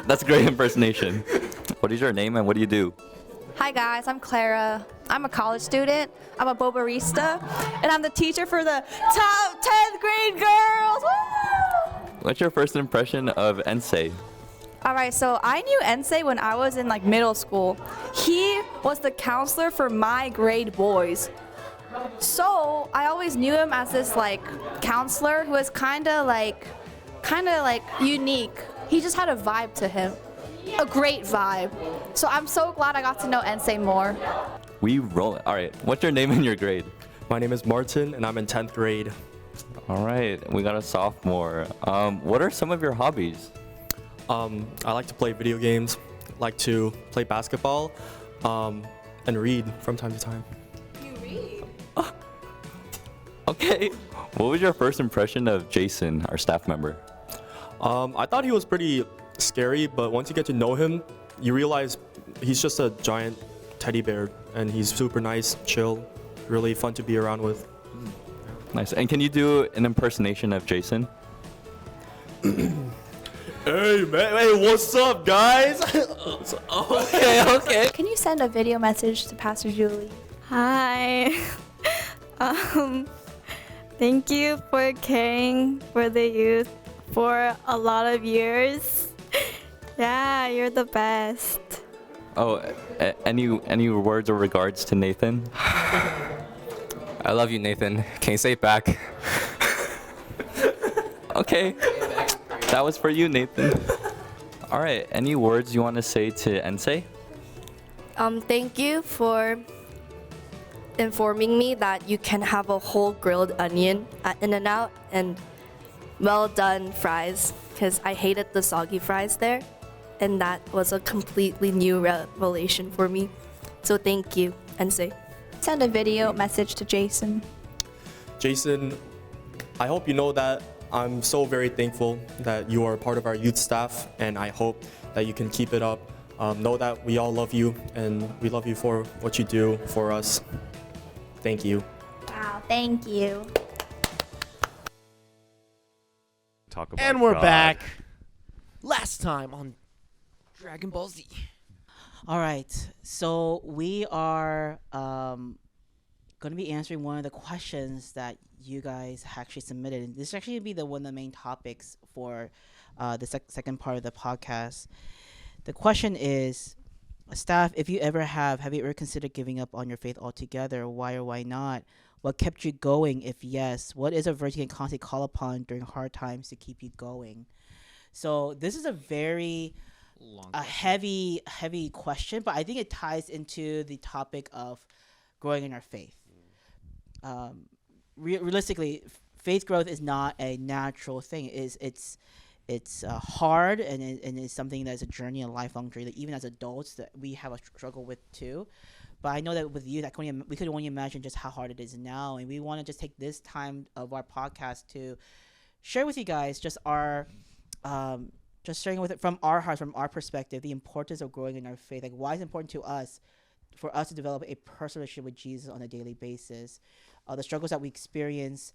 Speaker 17: That's a great impersonation. What is your name and what do you do?
Speaker 4: Hi guys, I'm Clara. I'm a college student. I'm a bobarista, and I'm the teacher for the top 10th grade girls. Woo!
Speaker 17: What's your first impression of Ensei?
Speaker 4: All right, so I knew Ensei when I was in like middle school. He was the counselor for my grade boys. So I always knew him as this like counselor who was kind of like unique. He just had a vibe to him, a great vibe. So I'm so glad I got to know Ensei more.
Speaker 17: We roll it. All right, what's your name and your grade?
Speaker 19: My name is Martin, and I'm in 10th grade.
Speaker 17: All right, we got a sophomore. What are some of your hobbies?
Speaker 19: I like to play video games, like to play basketball, and read from time to time.
Speaker 4: You read?
Speaker 17: Okay. What was your first impression of Jason, our staff member?
Speaker 19: I thought he was pretty scary, but once you get to know him, you realize he's just a giant teddy bear, and he's super nice, chill, really fun to be around with.
Speaker 17: Nice. And can you do an impersonation of Jason?
Speaker 9: Hey man, hey, what's up, guys?
Speaker 17: Okay.
Speaker 4: Can you send a video message to Pastor Julie?
Speaker 2: Hi. Thank you for caring for the youth for a lot of years. Yeah, you're the best.
Speaker 17: Oh, any words or regards to Nathan?
Speaker 18: I love you, Nathan. Can you say it back?
Speaker 17: Okay. That was for you, Nathan. All right. Any words you want to say to Ensei?
Speaker 16: Thank you for informing me that you can have a whole grilled onion at In-N-Out and well done fries, because I hated the soggy fries there, and that was a completely new revelation for me. So thank you, Ensei.
Speaker 4: Send a video message to Jason.
Speaker 19: Jason, I hope you know that I'm so very thankful that you are part of our youth staff, and I hope that you can keep it up. Know that we all love you, and we love you for what you do for us. Thank you.
Speaker 4: Wow, thank you.
Speaker 12: Talk about
Speaker 9: And we're
Speaker 12: God.
Speaker 9: back. Last time on Dragon Ball Z.
Speaker 10: All right, so we are going to be answering one of the questions that you guys actually submitted. And this is actually be one of the main topics for the second part of the podcast. The question is, staff, if you have you ever considered giving up on your faith altogether? Why or why not? What kept you going? If yes, what is a virtue you can constantly call upon during hard times to keep you going? So this is a very heavy question, but I think it ties into the topic of growing in our faith. Realistically, faith growth is not a natural thing. It's hard, and it's something that's a journey, a lifelong journey. Even as adults, that we have a struggle with too. But I know that with youth, we could only imagine just how hard it is now, and we want to just take this time of our podcast to share with you guys just our just sharing with it from our hearts, from our perspective, the importance of growing in our faith. Like, why is it important to us for us to develop a personal relationship with Jesus on a daily basis. The struggles that we experience,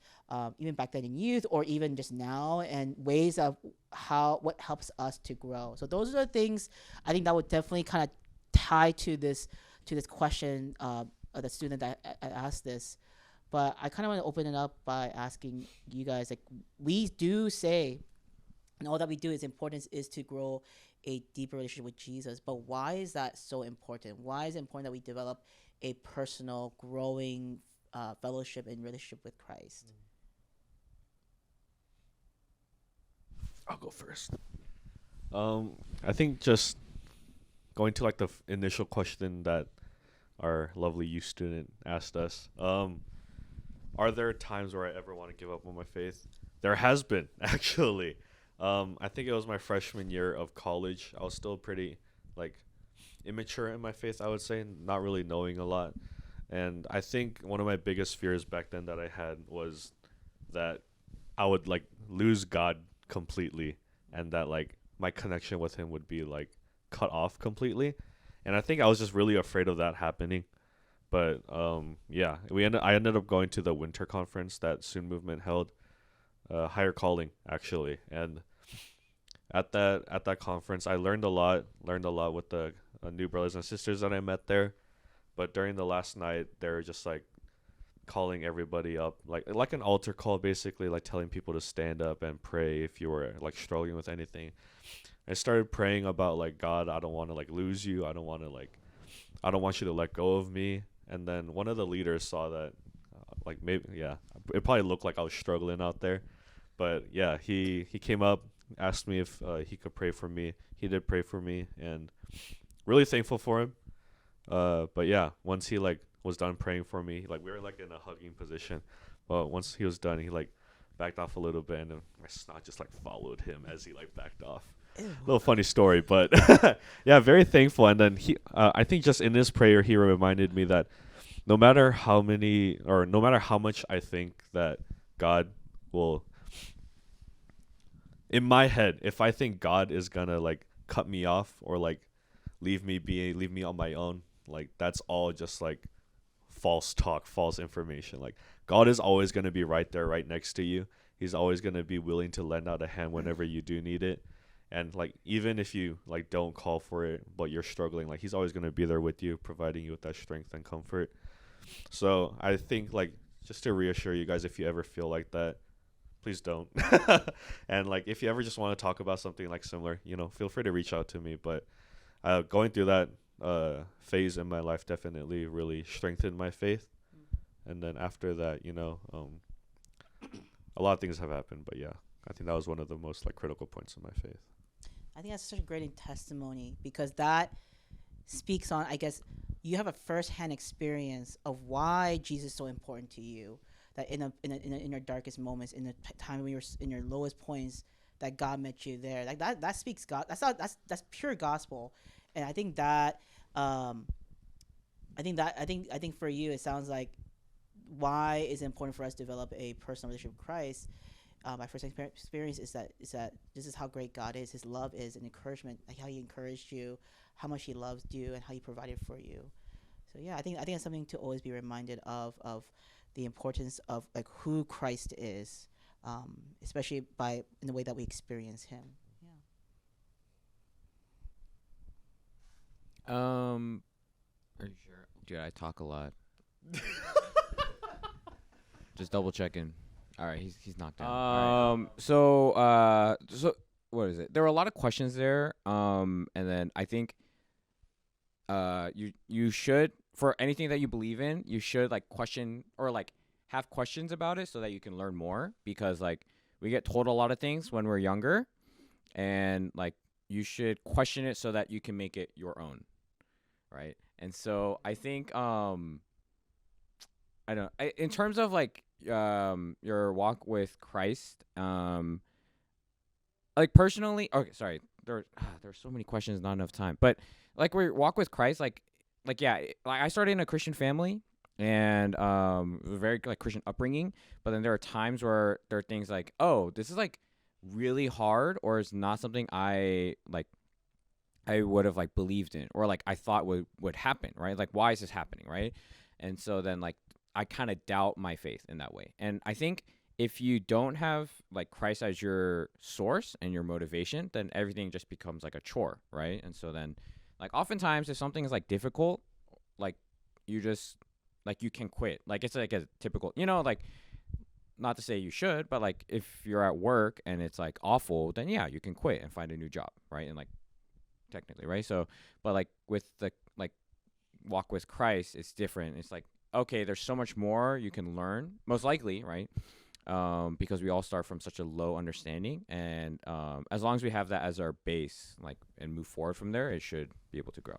Speaker 10: even back then in youth, or even just now, and ways of what helps us to grow. So those are the things I think that would definitely kind of tie to this question of the student that I asked this. But I kind of want to open it up by asking you guys, like, we do say, and all that we do is important is to grow a deeper relationship with Jesus. But why is that so important? Why is it important that we develop a personal, growing fellowship and relationship with Christ?
Speaker 12: I'll go first. I think just going to like the initial question that our lovely youth student asked us. Are there times where I ever want to give up on my faith? There has been, actually. I think it was my freshman year of college. I was still pretty like immature in my faith, I would say, not really knowing a lot. And I think one of my biggest fears back then that I had was that I would like lose God completely, and that like my connection with him would be like cut off completely. And I think I was just really afraid of that happening. But yeah, I ended up going to the winter conference that Soon Movement held, Higher Calling, actually. And at that conference, I learned a lot with the new brothers and sisters that I met there. But during the last night, they were just like calling everybody up, like an altar call, basically, like telling people to stand up and pray if you were like struggling with anything. I started praying about like, God, I don't want to like lose you. I don't want you to let go of me. And then one of the leaders saw that, like maybe, yeah, it probably looked like I was struggling out there. But yeah, he came up, asked me if he could pray for me. He did pray for me, and really thankful for him. But yeah, once he like was done praying for me, like we were like in a hugging position. But once he was done, he like backed off a little bit, and my snot just like followed him as he like backed off. Little funny story, but yeah, very thankful. And then I think just in his prayer, he reminded me that no matter how much I think that God will, in my head, if I think God is gonna like cut me off or like leave me on my own, like that's all just like false talk, false information. Like God is always gonna be right there, right next to you. He's always gonna be willing to lend out a hand whenever you do need it. And like even if you like don't call for it, but you're struggling, like he's always gonna be there with you, providing you with that strength and comfort. So I think like just to reassure you guys, if you ever feel like that, please don't. And like if you ever just want to talk about something like similar, feel free to reach out to me. But going through that phase in my life definitely really strengthened my faith. And then after that, a lot of things have happened. But yeah, I think that was one of the most like critical points in my faith.
Speaker 10: I think that's such a great testimony, because that speaks on, I guess, you have a first-hand experience of why Jesus is so important to you. That in your darkest moments, in the time when you're in your lowest points, that God met you there. Like that speaks God. That's pure gospel. And I think that I think for you, it sounds like why is it important for us to develop a personal relationship with Christ. My first experience is that this is how great God is. His love is an encouragement, like how he encouraged you, how much he loves you, and how he provided for you. So yeah, I think it's something to always be reminded of the importance of like who Christ is, especially in the way that we experience him.
Speaker 11: Are you sure? Dude, I talk a lot. Just double checking. All right, he's knocked down. So what is it? There were a lot of questions there. And then I think you should, for anything that you believe in, you should like question or like have questions about it so that you can learn more, because like we get told a lot of things when we're younger, and like you should question it so that you can make it your own, right? And so I think in terms of like your walk with Christ, like personally, okay, sorry, there's so many questions, not enough time, but like we walk with Christ, like yeah, like I started in a Christian family and very like Christian upbringing, but then there are times where there are things like, oh, this is like really hard, or it's not something I like I would have like believed in, or like I thought would happen, right? Like, why is this happening, right? And so then like I kind of doubt my faith in that way. And I think if you don't have like Christ as your source and your motivation, then everything just becomes like a chore, right? And so then like oftentimes if something is like difficult, like you just like you can quit. Like it's like a typical, like not to say you should, but like if you're at work and it's like awful, then yeah, you can quit and find a new job, right? And like technically, right? So, but like with the like walk with Christ, it's different. It's like, okay, there's so much more you can learn, most likely, right? Because we all start from such a low understanding, and as long as we have that as our base, like, and move forward from there, it should be able to grow.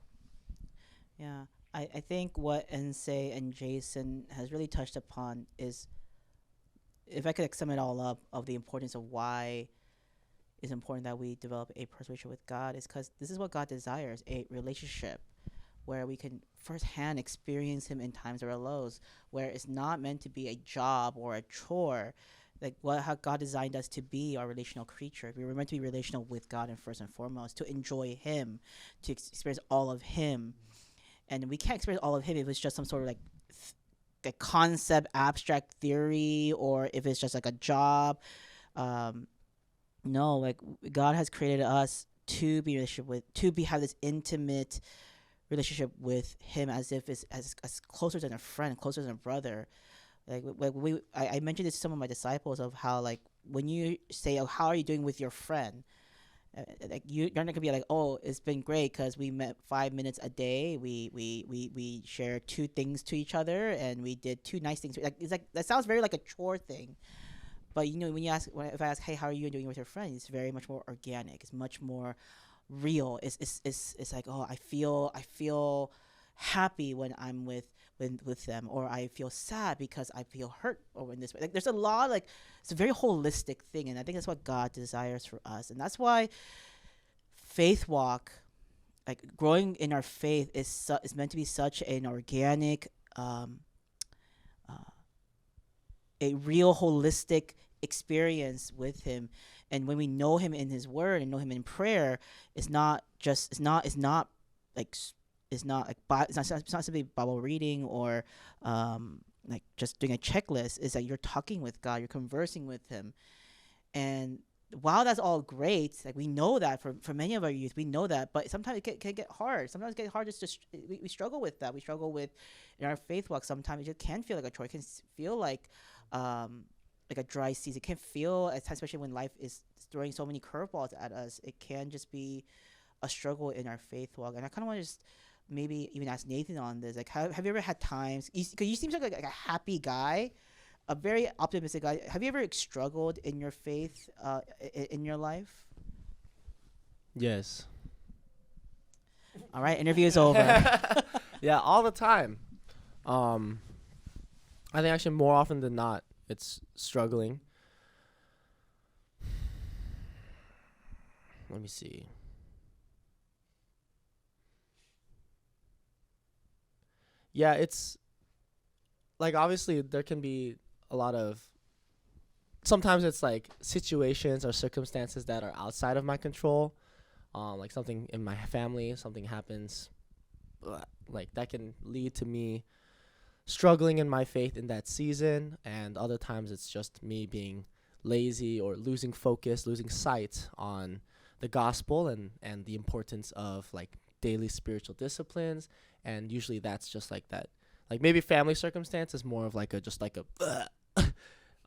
Speaker 10: Yeah, I think what Ensei and Jason has really touched upon is, if I could sum it all up, of the importance of why it's important that we develop a personal relationship with God, is because this is what God desires, a relationship where we can firsthand experience Him in times of our lows, where it's not meant to be a job or a chore. Like how God designed us to be, our relational creature. We were meant to be relational with God, and first and foremost, to enjoy Him, to experience all of Him. And we can't experience all of Him if it's just some sort of like a concept, abstract theory, or if it's just like a job. No, like God has created us to be have this intimate relationship with Him, as if it's as closer than a friend, closer than a brother. I mentioned this to some of my disciples, of how like when you say, oh, how are you doing with your friend? Like you're not gonna be like, oh, it's been great because we met 5 minutes a day. We shared 2 things to each other, and we did 2 nice things. Like it's like that sounds very like a chore thing. But when you ask, if I ask, hey, how are you doing with your friend? It's very much more organic. It's much more real. It's like, oh, I feel happy when I'm with them, or I feel sad because I feel hurt over in this way. Like there's a lot, like it's a very holistic thing, and I think that's what God desires for us, and that's why faith walk, like growing in our faith, is meant to be such an organic, a real holistic experience with Him. And when we know Him in His Word and know Him in prayer, it's not simply Bible reading or like just doing a checklist. Is that you're talking with God, you're conversing with Him. And while that's all great, like we know that for many of our youth, we know that, but sometimes it can get hard. Sometimes it gets hard we struggle with that. We struggle with, in our faith walk, sometimes it just can feel like a chore. It can feel like a dry season. It can feel, especially when life is throwing so many curveballs at us, it can just be a struggle in our faith walk. And I kind of want to just maybe even ask Nathan on this. Like, have you ever had times, because you seem like a happy guy, a very optimistic guy. Have you ever struggled in your faith in your life?
Speaker 9: Yes.
Speaker 10: All right, interview is over.
Speaker 9: Yeah, all the time. I think actually more often than not, it's struggling. Let me see. Yeah, it's like, obviously there can be a lot of, sometimes it's like situations or circumstances that are outside of my control. Like something in my family, something happens, like that can lead to me struggling in my faith in that season. And other times it's just me being lazy or losing focus, losing sight on the gospel and the importance of like daily spiritual disciplines. And usually that's just like that, like maybe family circumstance is more of like a just like a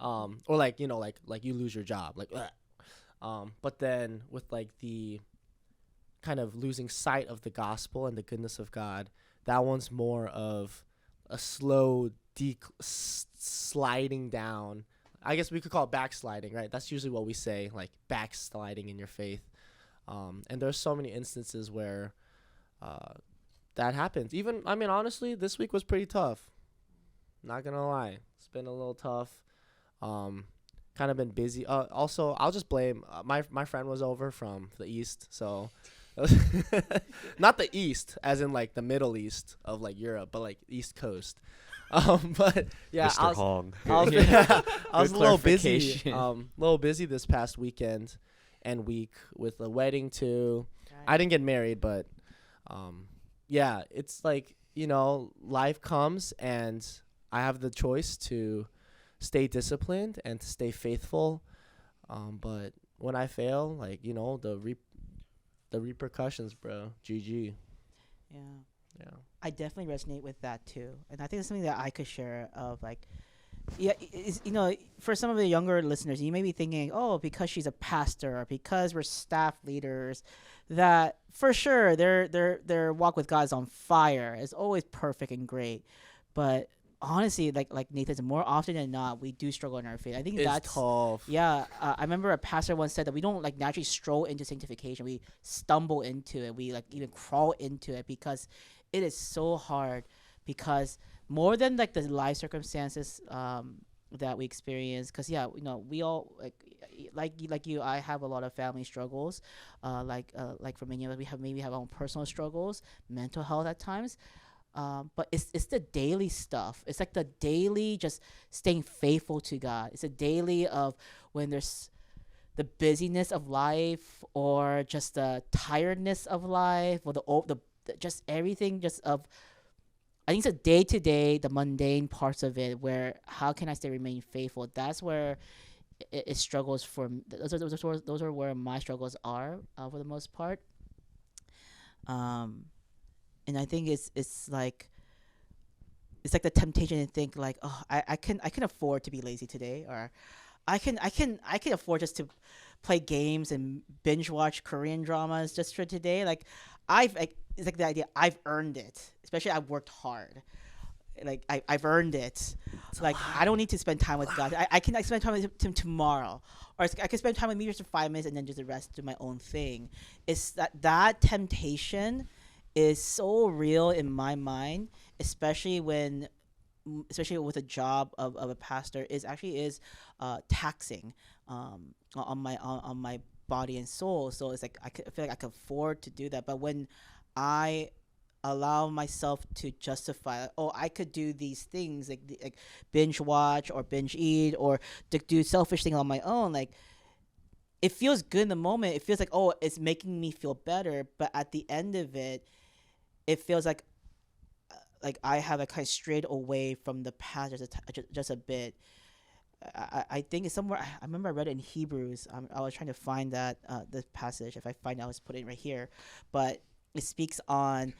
Speaker 9: or like, you know, like you lose your job, like but then with like the kind of losing sight of the gospel and the goodness of God, that one's more of a slow sliding down. I guess we could call it backsliding, right? That's usually what we say, like backsliding in your faith. And there's so many instances where that happens. Even, I mean, honestly, this week was pretty tough. Not gonna lie, it's been a little tough. Kind of been busy. Also, I'll just blame my friend was over from the East, so not the East as in like the Middle East of like Europe, but like East Coast. But yeah,
Speaker 12: Mr. Hong.
Speaker 9: I was a little busy. Little busy this past weekend, and week with a wedding too. I didn't get married, but yeah, it's like, you know, life comes and I have the choice to stay disciplined and to stay faithful. But when I fail, like, you know, the repercussions, bro. GG.
Speaker 10: Yeah.
Speaker 9: Yeah.
Speaker 10: I definitely resonate with that too, and I think it's something that I could share of like, yeah, you know, for some of the younger listeners, you may be thinking, oh, because she's a pastor or because we're staff leaders, that for sure their walk with God is on fire. It's always perfect and great, but honestly, like Nathan said, more often than not, we do struggle in our faith. I think
Speaker 9: It's
Speaker 10: that's
Speaker 9: tough.
Speaker 10: Yeah, I remember a pastor once said that we don't like naturally stroll into sanctification. We stumble into it. We like even crawl into it because it is so hard. Because more than like the life circumstances that we experience, because yeah, you know, we all like you, I have a lot of family struggles, like for many of us, we maybe have our own personal struggles, mental health at times. But it's the daily stuff. It's like the daily just staying faithful to God. It's a daily of when there's the busyness of life or just the tiredness of life or the just everything just of. I think it's a day to day, the mundane parts of it, where how can I stay remain faithful? That's where it struggles for. Those are where my struggles are for the most part. And I think it's like the temptation to think like, oh, I can afford to be lazy today, or I can afford just to play games and binge watch Korean dramas just for today. Like it's like the idea I've earned it. Especially I've worked hard. Like I've earned it. Like I don't need to spend time with God. I can spend time with him tomorrow, or I can spend time with me just for 5 minutes and then just the rest do my own thing. It's that temptation is so real in my mind, especially with a job of a pastor is taxing on my body and soul. So it's like I feel like I can afford to do that. But when I allow myself to justify, oh, I could do these things like binge watch or binge eat or to do selfish things on my own, like it feels good in the moment. It feels like, oh, it's making me feel better. But at the end of it, it feels like I have kind of strayed away from the path just a bit. I think it's somewhere. I remember I read it in Hebrews. I was trying to find that this passage. If I find it, I'll just put it right here. But it speaks on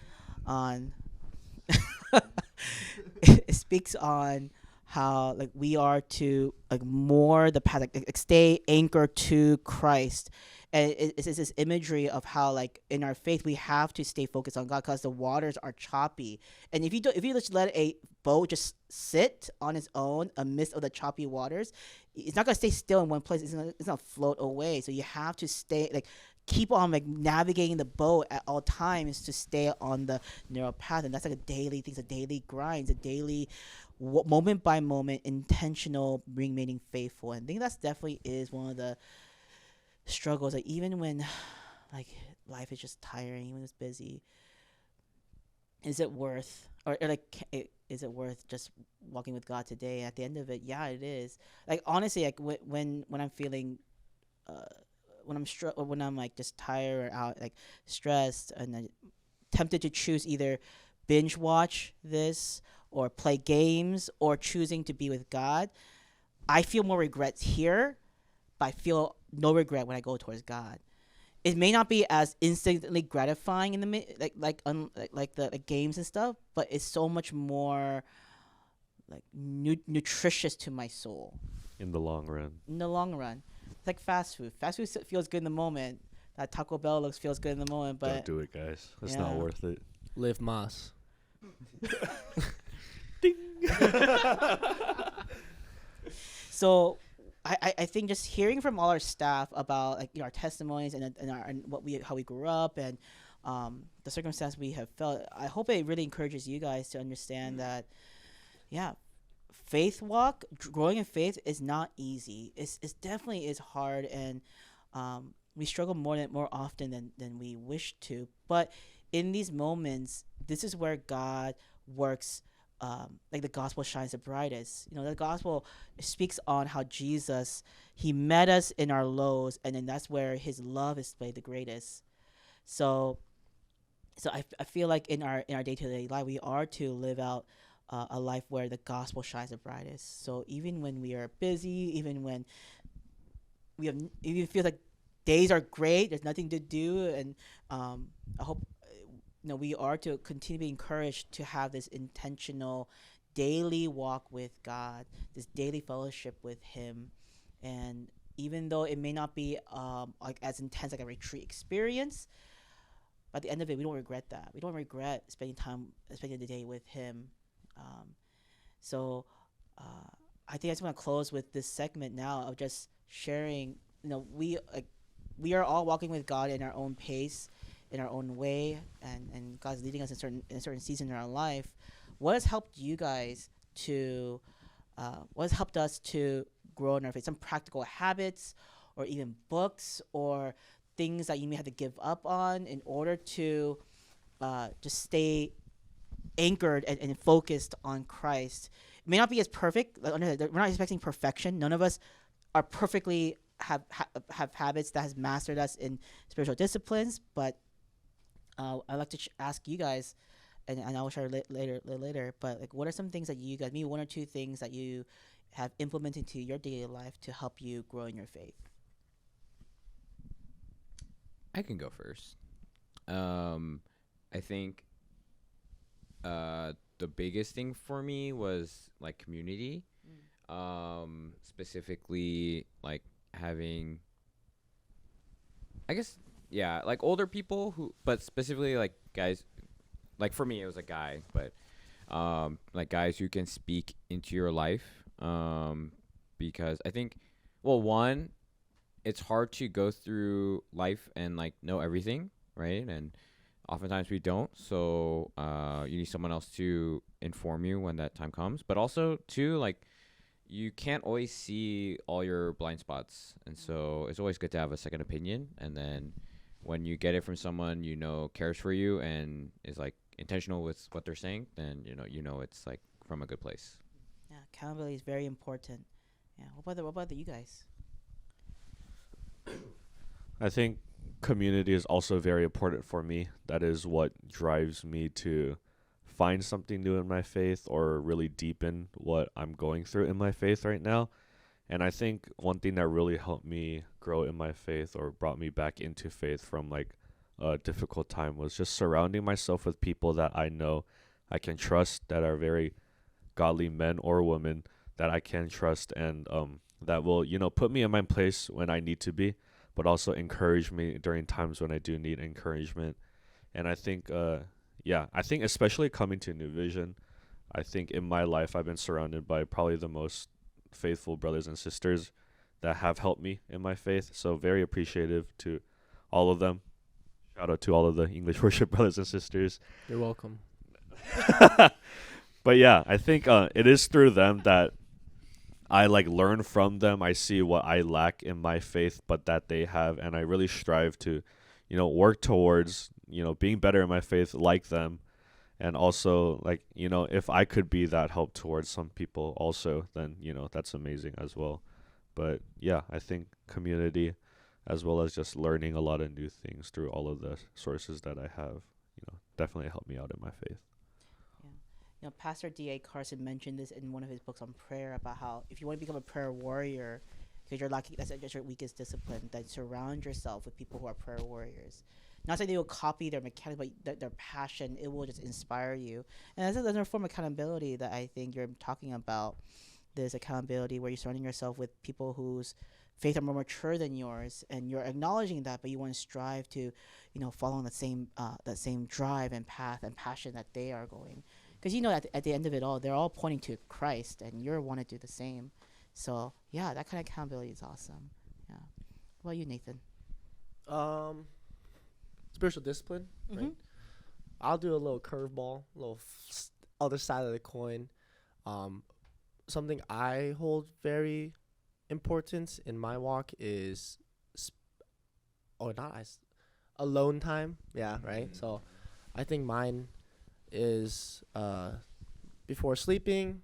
Speaker 10: it speaks on how like we are to like more the path, like stay anchored to Christ. And it's this imagery of how like in our faith we have to stay focused on God because the waters are choppy. And if you just let a boat just sit on its own amidst of the choppy waters, it's not gonna stay still in one place. It's gonna float away. So you have to stay like keep on like navigating the boat at all times to stay on the narrow path. And that's like a daily thing. It's a daily grind. It's a daily moment by moment intentional remaining faithful. And I think that's definitely is one of the struggles, like even when like life is just tiring, even when it's busy, is it worth is it worth just walking with God today? At the end of it, yeah, it is. Like honestly, like when I'm feeling when I'm like just tired or out like stressed and then tempted to choose either binge watch this or play games or choosing to be with God, I feel more regrets here, but I feel no regret when I go towards God. It may not be as instantly gratifying in the like the games and stuff, but it's so much more like nutritious to my soul.
Speaker 12: In the long run.
Speaker 10: In the long run, it's like fast food. Fast food feels good in the moment. That Taco Bell feels good in the moment, but
Speaker 12: don't do it, guys. It's not worth it.
Speaker 9: Live Mas.
Speaker 12: Ding.
Speaker 10: So I think just hearing from all our staff about like our testimonies and how we grew up and the circumstance we have felt, I hope it really encourages you guys to understand that faith walk, growing in faith is not easy. It's definitely is hard, and we struggle more often than we wish to. But in these moments, this is where God works like the gospel shines the brightest. The gospel speaks on how Jesus, he met us in our lows, and then that's where his love is displayed the greatest. So I feel like in our day-to-day life, we are to live out a life where the gospel shines the brightest. So even when we are busy, even when even feel like days are great, there's nothing to do, and I hope we are to continue to be encouraged to have this intentional daily walk with God, this daily fellowship with him. And even though it may not be like as intense like a retreat experience, but at the end of it, we don't regret that. We don't regret spending the day with him. So I think I just want to close with this segment now of just sharing. We are all walking with God in our own pace, in our own way, and God's leading us in a certain season in our life. What has helped you guys to? What has helped us to grow in our faith? Some practical habits, or even books, or things that you may have to give up on in order to just stay anchored and focused on Christ. It may not be as perfect. We're not expecting perfection. None of us are perfectly have habits that has mastered us in spiritual disciplines. But I'd like to ask you guys, and I will share later. But like, what are some things that you guys, maybe one or two things that you have implemented into your daily life to help you grow in your faith?
Speaker 11: I can go first. I think the biggest thing for me was like community. Specifically like having, I guess, yeah, like older people but specifically like guys, like for me it was a guy, but like guys who can speak into your life, because I think, well, one, it's hard to go through life and like know everything, right? And oftentimes we don't. So you need someone else to inform you when that time comes. But also, too, like you can't always see all your blind spots. And so it's always good to have a second opinion. And then when you get it from someone cares for you and is like intentional with what they're saying, then it's like from a good place.
Speaker 10: Yeah, accountability is very important. Yeah. What about you guys?
Speaker 12: I think community is also very important for me. That is what drives me to find something new in my faith or really deepen what I'm going through in my faith right now. And I think one thing that really helped me grow in my faith or brought me back into faith from like a difficult time was just surrounding myself with people that I know I can trust, that are very godly men or women that I can trust, and that will, put me in my place when I need to be, but also encourage me during times when I do need encouragement. And I think, I think especially coming to New Vision, I think in my life I've been surrounded by probably the most faithful brothers and sisters that have helped me in my faith. So very appreciative to all of them. Shout out to all of the English worship brothers and sisters.
Speaker 9: You're welcome.
Speaker 12: But yeah, I think it is through them that I like learn from them. I see what I lack in my faith, but that they have, and I really strive to, work towards, being better in my faith like them. And also, like, if I could be that help towards some people also, then, that's amazing as well. But yeah, I think community, as well as just learning a lot of new things through all of the sources that I have, definitely helped me out in my faith.
Speaker 10: Pastor D.A. Carson mentioned this in one of his books on prayer about how if you want to become a prayer warrior, because you're lacking, that's just your weakest discipline, then surround yourself with people who are prayer warriors. Not saying they will copy their mechanics, but their passion, it will just inspire you. And that's another form of accountability that I think you're talking about. This accountability where you're surrounding yourself with people whose faith are more mature than yours, and you're acknowledging that, but you want to strive to, follow that same drive and path and passion that they are going. Because at the end of it all, they're all pointing to Christ, and you want to do the same. So yeah, that kind of accountability is awesome. Yeah. What about you, Nathan?
Speaker 9: Spiritual discipline, right? I'll do a little curveball, other side of the coin. Something I hold very important in my walk is, alone time. Yeah, right. So I think mine is before sleeping,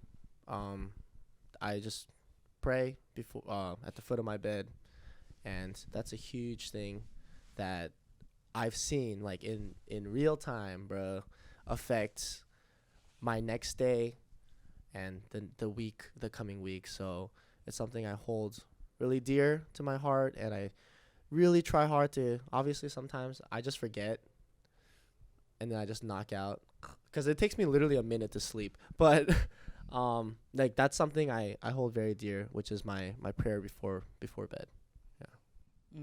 Speaker 9: I just pray before at the foot of my bed, and that's a huge thing that I've seen like in real time, bro, affect my next day and the coming week. So it's something I hold really dear to my heart, and I really try hard to. Obviously, sometimes I just forget, and then I just knock out, because it takes me literally a minute to sleep. But like that's something I hold very dear, which is my prayer before bed. Yeah.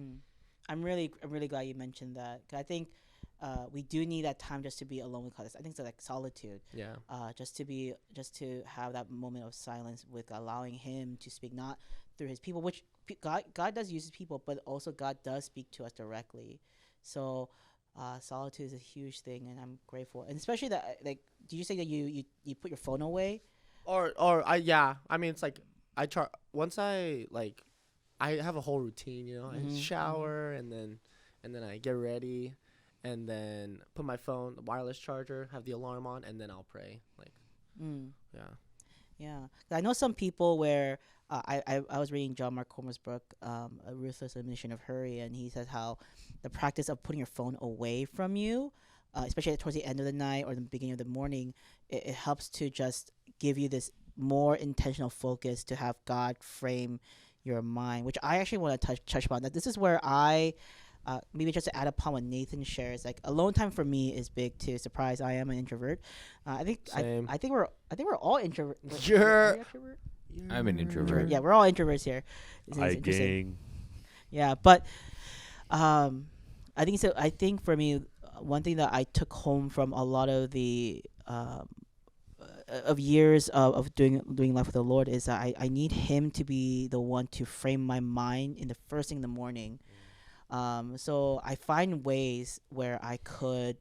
Speaker 10: I'm really glad you mentioned that, 'cause I think we do need that time just to be alone with God. I think it's like solitude.
Speaker 9: Yeah.
Speaker 10: Just to have that moment of silence with allowing Him to speak, not through His people, which God does use His people, but also God does speak to us directly. So solitude is a huge thing, and I'm grateful. And especially that, like, did you say that you put your phone away?
Speaker 9: I mean, it's like I try once I have a whole routine, you know. I shower and then I get ready, and then put my phone, the wireless charger, have the alarm on, and then I'll pray. Like,
Speaker 10: Yeah. I know some people where I was reading John Mark Comer's book, A Ruthless Admission of Hurry, and he says how the practice of putting your phone away from you, especially towards the end of the night or the beginning of the morning, it helps to just give you this more intentional focus to have God frame your mind, which I actually want to touch upon. That this is where I maybe just to add upon what Nathan shares, like alone time for me is big too. Surprise, I am an introvert. I think we're all introvert.
Speaker 11: I'm an introvert.
Speaker 10: Yeah, we're all introverts here.
Speaker 12: Hi, gang.
Speaker 10: Yeah, but I think so. I think for me, one thing that I took home from a lot of the of years of doing life with the Lord is that I need Him to be the one to frame my mind in the first thing in the morning. So I find ways where I could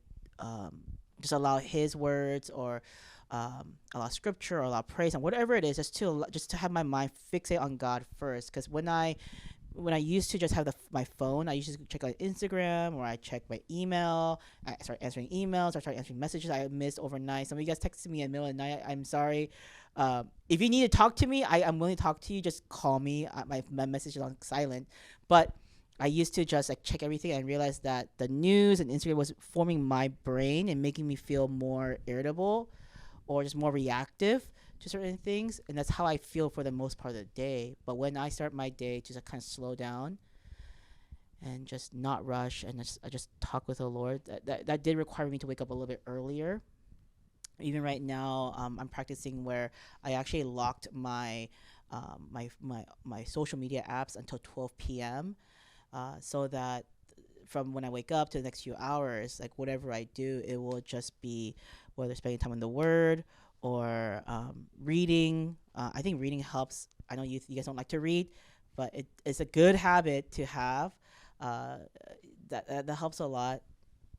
Speaker 10: just allow His words, or allow scripture, or allow praise, and whatever it is, just to have my mind fixate on God first. Because when I used to just have my phone, I used to check like Instagram, or I check my email. I start answering emails. I start answering messages I missed overnight. Some of you guys texted me in the middle of the night. I'm sorry. If you need to talk to me, I'm willing to talk to you. Just call me. My message is on silent. But I used to just like check everything, and realize that the news and Instagram was forming my brain and making me feel more irritable, or just more reactive to certain things, and that's how I feel for the most part of the day. But when I start my day to just kind of slow down and just not rush, and I just talk with the Lord, that did require me to wake up a little bit earlier. Even right now, I'm practicing where I actually locked my my social media apps until 12 p.m. So that from when I wake up to the next few hours, like whatever I do, it will just be whether spending time in the Word or reading. I think reading helps. I know you guys don't like to read, but it's a good habit to have. That helps a lot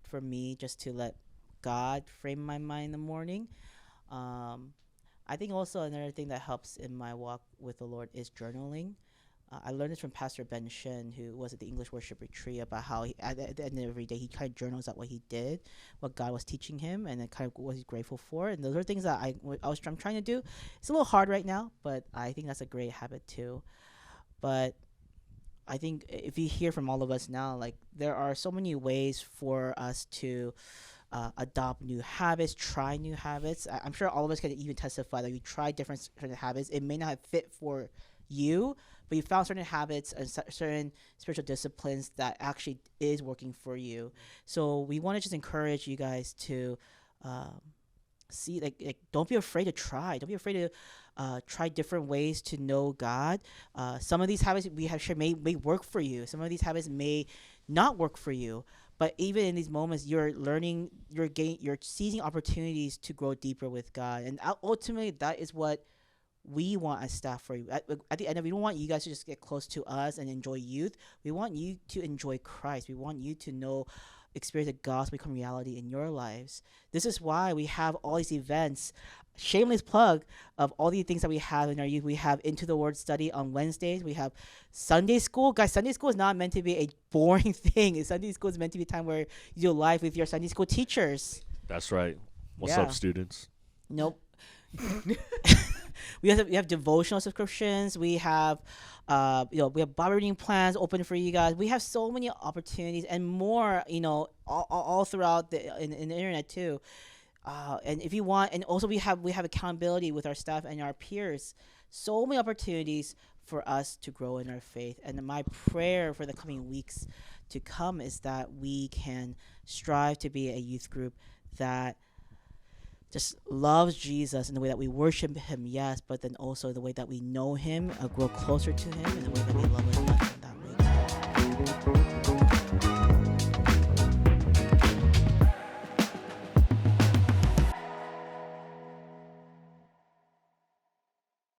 Speaker 10: for me, just to let God frame my mind in the morning. I think also another thing that helps in my walk with the Lord is journaling. I learned this from Pastor Ben Shin, who was at the English Worship Retreat, about how at the end of every day he kind of journals out what he did, what God was teaching him, and then kind of what he's grateful for. And those are things that I'm trying to do. It's a little hard right now, but I think that's a great habit too. But I think if you hear from all of us now, like there are so many ways for us to adopt new habits, try new habits. I'm sure all of us can even testify that you try different certain habits. It may not have fit for you, but you found certain habits and certain spiritual disciplines that actually is working for you. So we want to just encourage you guys to see, like don't be afraid to try. Don't be afraid to try different ways to know God. Some of these habits we have shared may work for you. Some of these habits may not work for you. But even in these moments, you're learning, you're seizing opportunities to grow deeper with God. And ultimately, that is what we want as staff for you. At the end of it, we don't want you guys to just get close to us and enjoy youth. We want you to enjoy Christ. We want you to experience the gospel become reality in your lives. This is why we have all these events. Shameless plug of all the things that we have in our youth. We have Into the Word study on Wednesdays. We have Sunday school. Guys, Sunday school is not meant to be a boring thing. Sunday school is meant to be a time where you do life with your Sunday school teachers.
Speaker 12: That's right. What's up, students?
Speaker 10: Nope. we have devotional subscriptions. We have we have Bible reading plans open for you guys. We have so many opportunities and more, all throughout in the internet too. And if you want, and also we have accountability with our staff and our peers. So many opportunities for us to grow in our faith. And my prayer for the coming weeks to come is that we can strive to be a youth group that just loves Jesus in the way that we worship him, yes, but then also the way that we know him, grow closer to him, and the way that we love one another in that way.